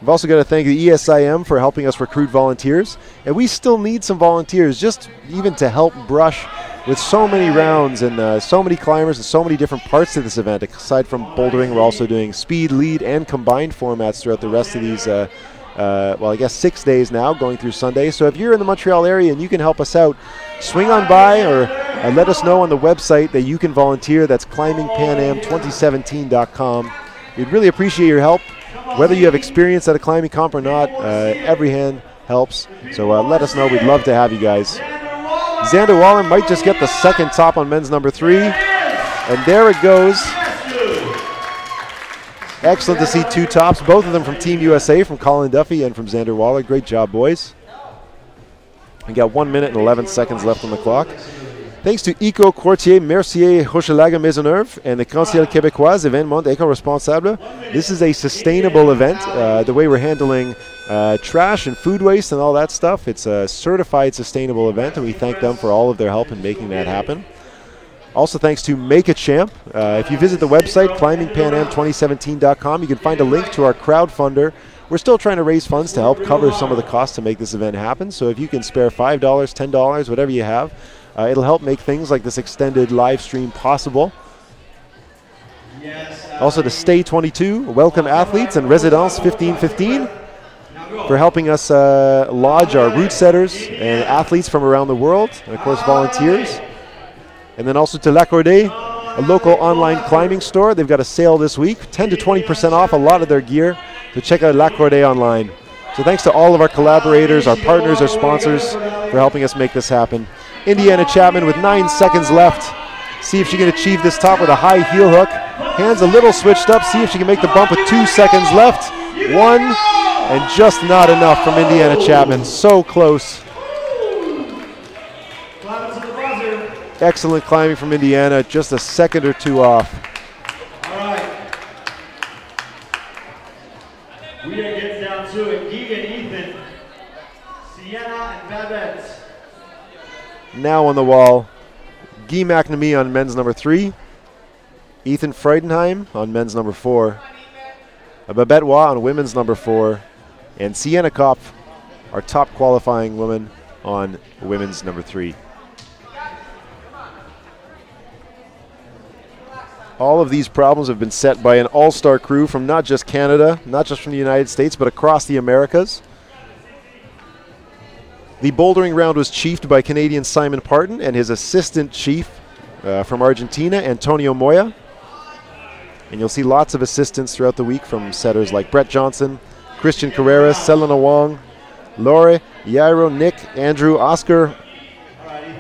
We've also got to thank the ESIM for helping us recruit volunteers, and we still need some volunteers just even to help brush with so many rounds and so many climbers and so many different parts to this event. Aside from bouldering, we're also doing speed, lead, and combined formats throughout the rest of these, well, I guess 6 days now, going through Sunday. So if you're in the Montreal area and you can help us out, swing on by or let us know on the website that you can volunteer. That's Climbingpanam2017.com. We'd really appreciate your help. Whether you have experience at a climbing comp or not, every hand helps. So let us know. We'd love to have you guys. Xander Waller might just get the second top on men's number 3. And there it goes. Excellent to see 2 tops, both of them from Team USA, from Colin Duffy and from Xander Waller. Great job, boys. We got 1 minute and 11 seconds left on the clock. Thanks to Eco Courtier Mercier Hochelaga Maisonneuve and the Conseil Québécois Événement Éco-Responsable. This is a sustainable event. The way we're handling trash and food waste and all that stuff, it's a certified sustainable event, and we thank them for all of their help in making that happen. Also thanks to Make a Champ. If you visit the website, climbingpanam2017.com, you can find a link to our crowdfunder. We're still trying to raise funds to help cover some of the costs to make this event happen. So if you can spare $5, $10, whatever you have, it'll help make things like this extended live stream possible. Also to Stay 22, Welcome Athletes, and Residence 1515 for helping us lodge our route setters and athletes from around the world, and of course volunteers. And then also to L'Accordé, a local online climbing store. They've got a sale this week, 10 to 20% off a lot of their gear. So check out L'Accordé online. So thanks to all of our collaborators, our partners, our sponsors for helping us make this happen. Indiana Chapman with 9 seconds left. See if she can achieve this top with a high heel hook. Hands a little switched up. See if she can make the bump with 2 seconds left. 1, and just not enough from Indiana Chapman. So close. Excellent climbing from Indiana. Just a second or 2 off. All right. We are getting down to it. Keegan, Ethan, Sienna, and Babette. Now on the wall, Guy McNamee on men's number 3, Ethan Freudenheim on men's number 4, Babette Waugh on women's number 4, and Sienna Kopf, our top qualifying woman, on women's number 3. All of these problems have been set by an all-star crew from not just Canada, not just from the United States, but across the Americas. The bouldering round was chiefed by Canadian Simon Parton and his assistant chief from Argentina, Antonio Moya. And you'll see lots of assistants throughout the week from setters like Brett Johnson, Christian Carreras, Selena Wong, Lore, Yairo, Nick, Andrew, Oscar,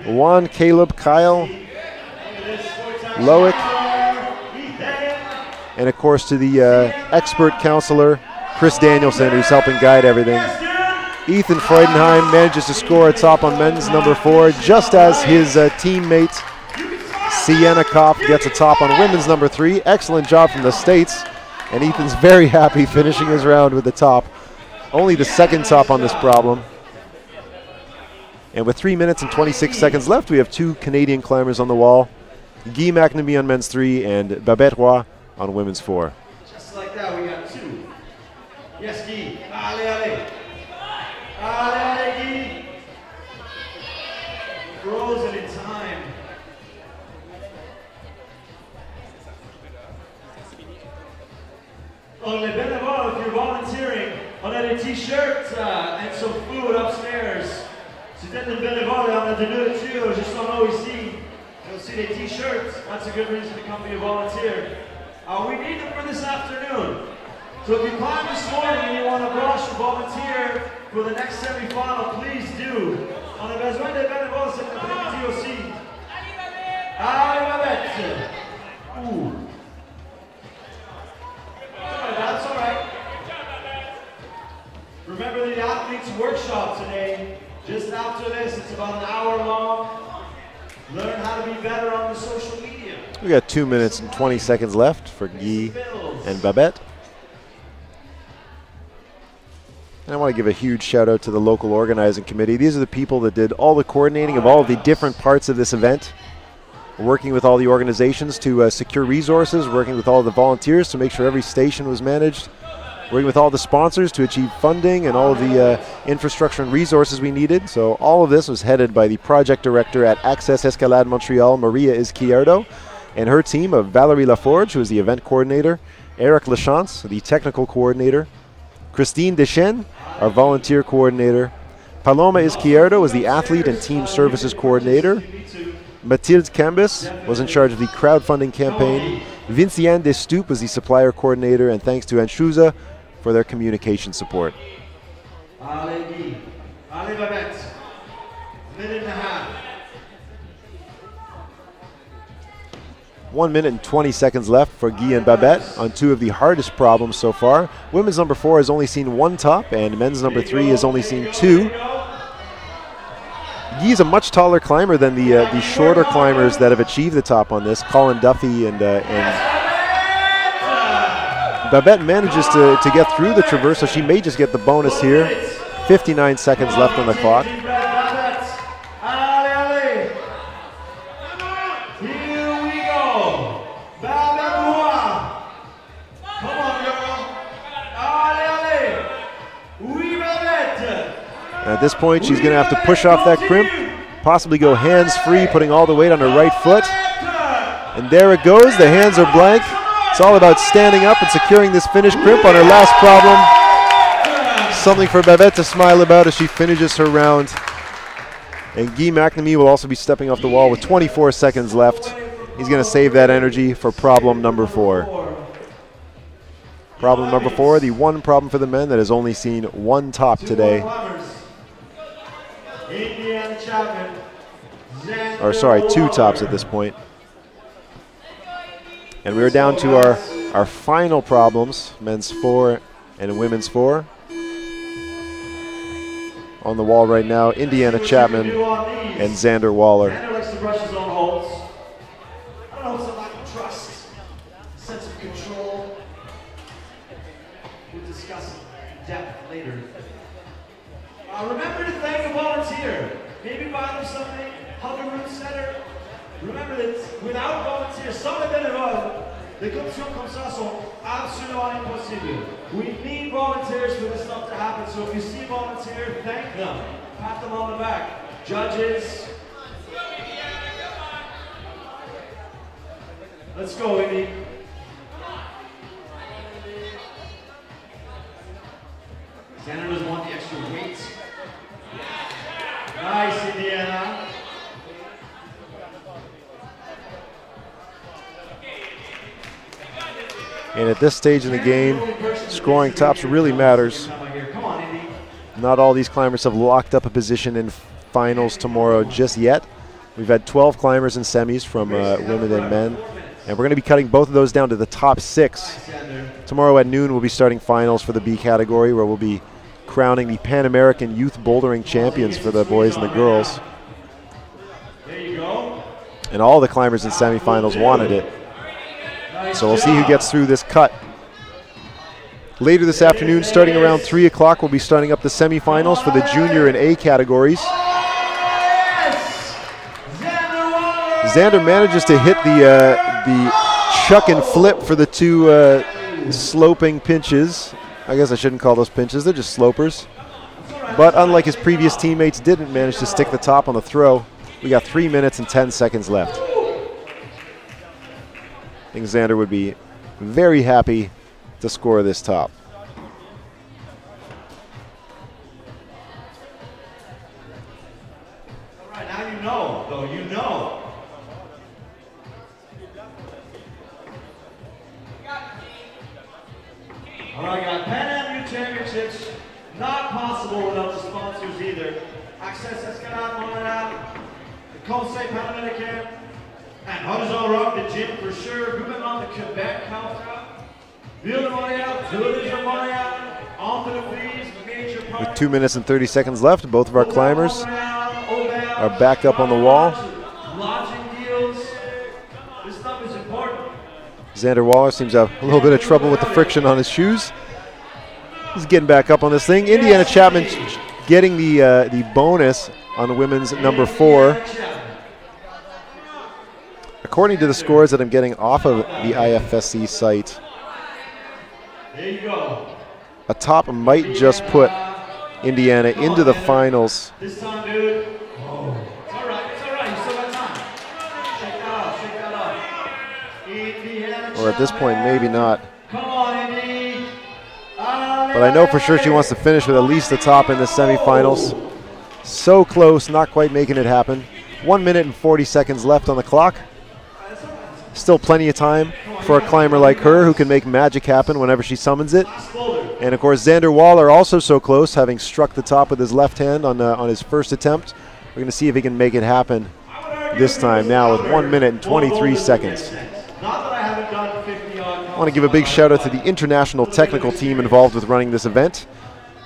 Juan, Caleb, Kyle, Loic, and of course to the expert counselor, Chris Danielson, who's helping guide everything. Ethan Freudenheim manages to score a top on men's number 4, just as his teammate Sienna Kopf gets a top on women's number 3. Excellent job from the States, and Ethan's very happy finishing his round with the top. Only the second top on this problem. And with 3 minutes and 26 seconds left, we have 2 Canadian climbers on the wall. Guy McNamee on men's 3 and Babette Waugh on women's 4. Just like that, we got 2. Yes, Guy. Allez, allez. Allez, allez, Guy. Frozen in time. On les bénévoles, if you're volunteering, on a des t-shirts and some food upstairs. C'était une belle volley. On a de nourriture juste en haut ici. Et aussi des t-shirts. That's a good reason to come be a volunteer. We need them for this afternoon. So if you climbed this morning and you want to rush and volunteer for the next semi-final, please do. On a besoin de bénévoles cet après-midi aussi. Allez, Babette. Ooh. That's all right. Remember the athletes workshop today. Just after this, it's about an hour long. Learn how to be better on the social media. We got 2 minutes and 20 seconds left for Guy and Babette. And I want to give a huge shout out to the local organizing committee. These are the people that did all the coordinating of all of the different parts of this event. Working with all the organizations to secure resources, working with all the volunteers to make sure every station was managed, working with all the sponsors to achieve funding and all of the infrastructure and resources we needed. So all of this was headed by the project director at Accès Escalade Montreal, Maria Izquierdo, and her team of Valerie Laforge, who is the event coordinator, Eric Lachance, the technical coordinator, Christine Deschênes, our volunteer coordinator, Paloma Izquierdo was the athlete and team services coordinator, Mathilde Cambis was in charge of the crowdfunding campaign, Vinciane Destoop was the supplier coordinator, and thanks to Anshuza for their communication support. Allez, Babette. Minute and a half. 1 minute and 20 seconds left for Guy and Babette on two of the hardest problems so far. Women's number 4 has only seen one top, and men's number 3 has only seen 2. Guy is a much taller climber than the shorter climbers that have achieved the top on this, Colin Duffy and Babette manages to get through the traverse, so she may just get the bonus here. 59 seconds left on the clock. At this point, she's going to have to push off that crimp, possibly go hands-free, putting all the weight on her right foot. And there it goes. The hands are blank. It's all about standing up and securing this finish crimp on her last problem. Something for Babette to smile about as she finishes her round. And Guy McNamee will also be stepping off the wall with 24 seconds left. He's going to save that energy for problem number 4. Problem number 4, the one problem for the men that has only seen one top today. Or sorry, 2 tops at this point. And we're down to our final problems, men's 4 and women's 4. On the wall right now, Indiana Chapman and Xander Waller. Xander likes to brush his own holds. I don't know, it's a lack of trust, a sense of control. We'll discuss in depth later. Remember to thank a volunteer. Maybe buy them something, hug a root center. Remember that without volunteers, sans les bénévoles, les conditions comme ça sont absolument impossibles. We need volunteers for this stuff to happen, so if you see a volunteer, thank them. Pat them on the back. Judges. Let's go, Indy. Xander doesn't want the extra weight. Nice, Indiana. And at this stage in the game, scoring tops really matters. Not all these climbers have locked up a position in finals tomorrow just yet. We've had 12 climbers in semis from women and men. And we're going to be cutting both of those down to the top 6. Tomorrow at noon, we'll be starting finals for the B category, where we'll be crowning the Pan American Youth Bouldering champions for the boys and the girls. And all the climbers in semifinals wanted it. So we'll see who gets through this cut. Later this afternoon, starting around 3 o'clock, we'll be starting up the semifinals for the junior and A categories. Xander manages to hit the chuck and flip for the 2 sloping pinches. I guess I shouldn't call those pinches, they're just slopers. But unlike his previous teammates, didn't manage to stick the top on the throw. We got 3 minutes and 10 seconds left. I think Xander would be very happy to score this top. know, though, you know. All right, got Pan Am Youth Championships. Not possible without the sponsors either. Accès, Escalade, Montréal, the Conseil Panaméricain, and Horizon Rock, the gym for sure. Gouvernement de Québec, Ville de Montréal, Village of Montréal, entreprise, major part. With 2 minutes and 30 seconds left, both of our climbers are back up on the wall. Lodging deals. This stuff is important. Xander Waller seems to have a little bit of trouble with the friction on his shoes. He's getting back up on this thing. Indiana Chapman getting the bonus on the women's number 4. According to the scores that I'm getting off of the IFSC site, there you go. a top might just put Indiana into the finals. This time, dude. Oh. It's all right. It's all right. You still got time. Shake that off. Shake that off. Indiana Or at this point, maybe not. Come on, Indy. But I know for sure she wants to finish with at least the top in the semifinals. So close, not quite making it happen. 1 minute and 40 seconds left on the clock. Still plenty of time for a climber like her who can make magic happen whenever she summons it. And of course, Xander Waller also so close, having struck the top with his left hand on his first attempt. We're going to see if he can make it happen this time now with 1 minute and 23 seconds. I want to give a big shout out to the international technical team involved with running this event.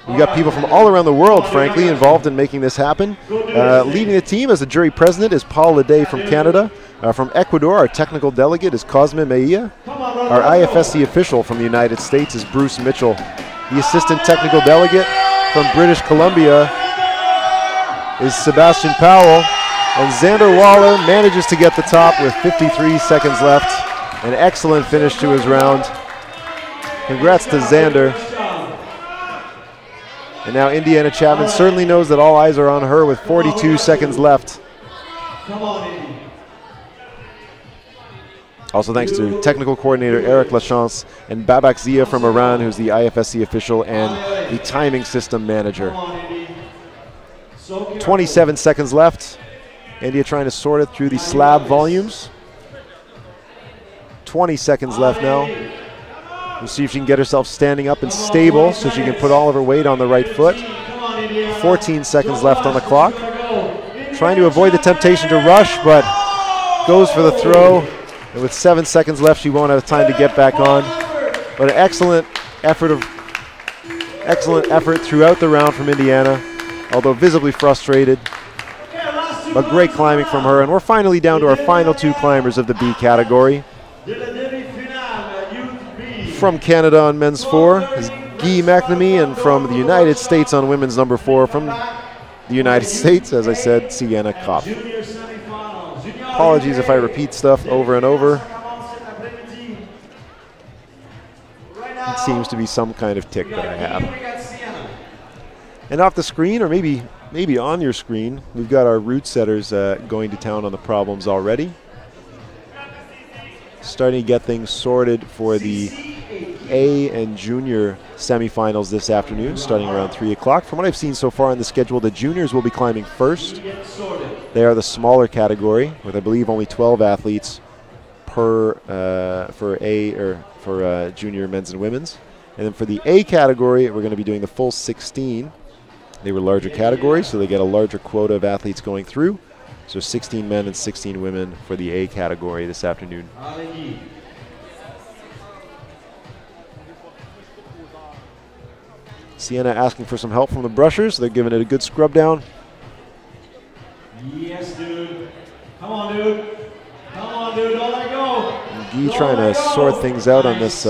We've got people from all around the world, frankly, involved in making this happen. Leading the team as a jury president is Paul Leday from Canada. From Ecuador, our technical delegate is Cosme Mejia. Our IFSC official from the United States is Bruce Mitchell. The assistant technical delegate from British Columbia is Sebastian Powell. And Xander Waller manages to get the top with 53 seconds left. An excellent finish to his round. Congrats to Xander. And now Indiana Chapman certainly knows that all eyes are on her with 42 seconds left. Also thanks to technical coordinator Eric Lachance and Babak Zia from Iran, who's the IFSC official and the timing system manager. 27 seconds left. India trying to sort it through the slab volumes. 20 seconds left now. We'll see if she can get herself standing up and stable so she can put all of her weight on the right foot. 14 seconds left on the clock. Trying to avoid the temptation to rush, but goes for the throw. And with 7 seconds left, she won't have time to get back on. But an excellent effort throughout the round from Indiana, although visibly frustrated. But great climbing from her. And we're finally down to our final 2 climbers of the B category. From Canada on men's 4 is Guy McNamee, and from the United States on women's number 4 from the United States, as I said, Sienna Kopp. Apologies if I repeat stuff over and over. It seems to be some kind of tick that I have. And off the screen, or maybe on your screen, we've got our route setters going to town on the problems already. Starting to get things sorted for the A and junior semifinals this afternoon, starting around 3 o'clock. From what I've seen so far on the schedule, the juniors will be climbing first. They are the smaller category, with I believe only 12 athletes per for junior men's and women's. And then for the A category, we're going to be doing the full 16. They were larger categories, so they get a larger quota of athletes going through. So 16 men and 16 women for the A category this afternoon. Sienna asking for some help from the brushers. They're giving it a good scrub down. Yes, dude. Come on, dude. Come on, dude. Don't let go. Guy trying to sort things out on this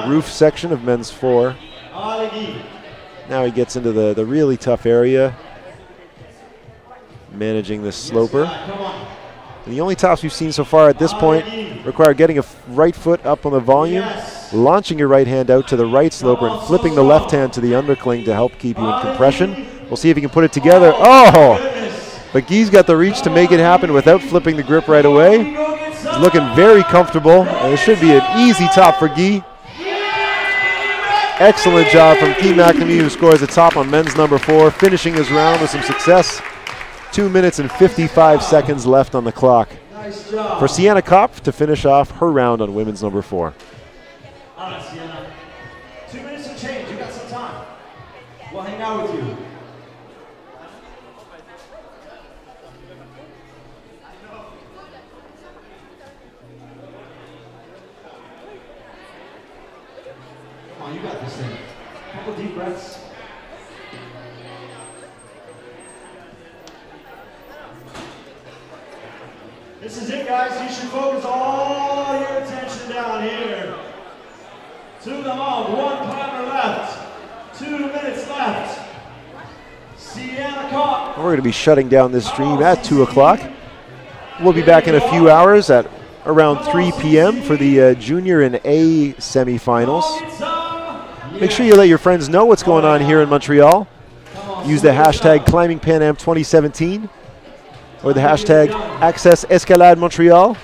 roof section of men's 4. Now he gets into the really tough area, managing this sloper. And the only tops we've seen so far at this point require getting a right foot up on the volume, launching your right hand out to the right sloper, and flipping the left hand to the undercling to help keep you in compression. We'll see if he can put it together. Oh! But Guy's got the reach to make it happen without flipping the grip right away. He's looking very comfortable, and it should be an easy top for Guy. Excellent job from Guy McNamee, who scores a top on men's number 4, finishing his round with some success. 2 minutes and 55 seconds left on the clock Nice job. for Sienna Kopp to finish off her round on women's number 4. All right, Sienna. 2 minutes and change. You got some time. We'll hang out with you. Come on, you got this thing. Couple deep breaths. This is it, guys. You should focus all your attention down here. To the home, 1 climber left. 2 minutes left. Sienna Kopp. We're going to be shutting down this stream at 2 o'clock. We'll be back in a few hours at around 3 p.m. for the Junior and A semifinals. Make sure you let your friends know what's going on here in Montreal. Use the hashtag Climbingpanam17 or the hashtag Accès Escalade Montreal.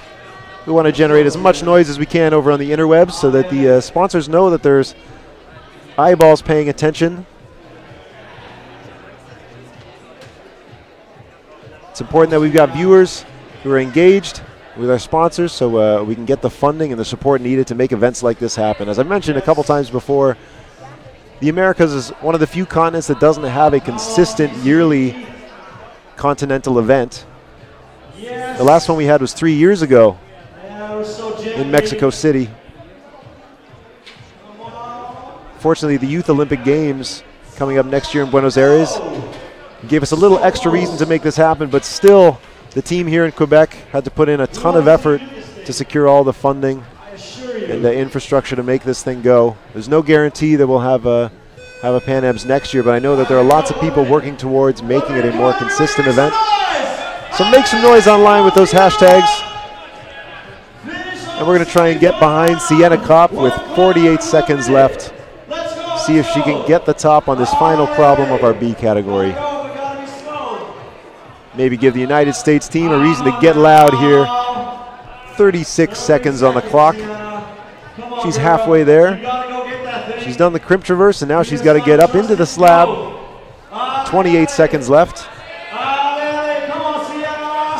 We want to generate as much noise as we can over on the interwebs so that the sponsors know that there's eyeballs paying attention. It's important that we've got viewers who are engaged with our sponsors so we can get the funding and the support needed to make events like this happen. As I mentioned a couple times before, the Americas is one of the few continents that doesn't have a consistent yearly continental event. The last one we had was 3 years ago in Mexico City. Fortunately, the Youth Olympic Games coming up next year in Buenos Aires gave us a little extra reason to make this happen, but still the team here in Quebec had to put in a ton of effort to secure all the funding and the infrastructure to make this thing go. There's no guarantee that we'll have a Pan Ams next year, but I know that there are lots of people working towards making it a more consistent event. So make some noise online with those hashtags. And we're going to try and get behind Sienna Kopp with 48 seconds left. See if she can get the top on this final problem of our B category. Maybe give the United States team a reason to get loud here. 36 seconds on the clock. She's halfway there. She's done the crimp traverse, and now she's got to get up into the slab. 28 seconds left.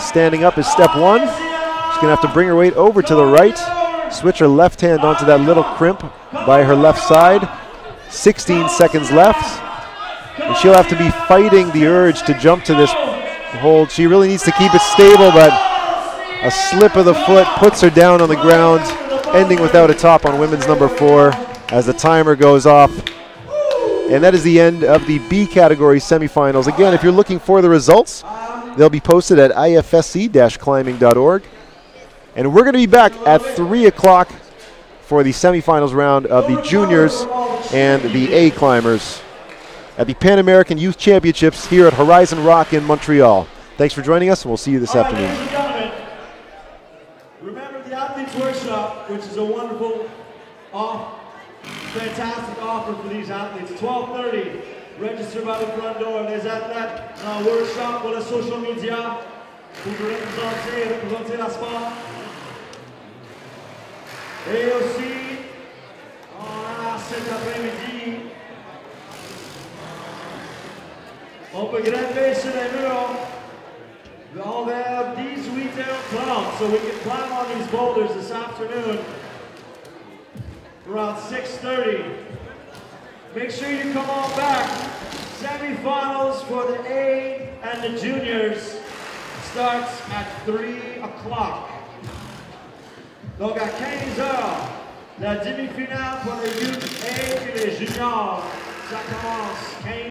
Standing up is step 1. She's going to have to bring her weight over to the right, switch her left hand onto that little crimp by her left side. 16 seconds left. And she'll have to be fighting the urge to jump to this hold. She really needs to keep it stable, but a slip of the foot puts her down on the ground, ending without a top on women's number 4 as the timer goes off. And that is the end of the B category semifinals. Again, if you're looking for the results, they'll be posted at ifsc-climbing.org. And we're going to be back at 3 o'clock for the semifinals round of the juniors and the A climbers at the Pan American Youth Championships here at Horizon Rock in Montreal. Thanks for joining us, and we'll see you this afternoon. Ladies and gentlemen, remember the Athletes Workshop, which is a wonderful, fantastic offer for these athletes. 12:30, register by the front door. Les athlètes en workshop pour les social media, pour vous représenter la sport. Et aussi, on a cet après-midi, on peut grimper sur les murs vers 18h30, so we can climb on these boulders this afternoon around 6:30. Make sure you come on back. Semifinals for the A and the juniors starts at 3 o'clock. Donc à 15h, la demi-finale pour les youth et les juniors, ça commence 15h.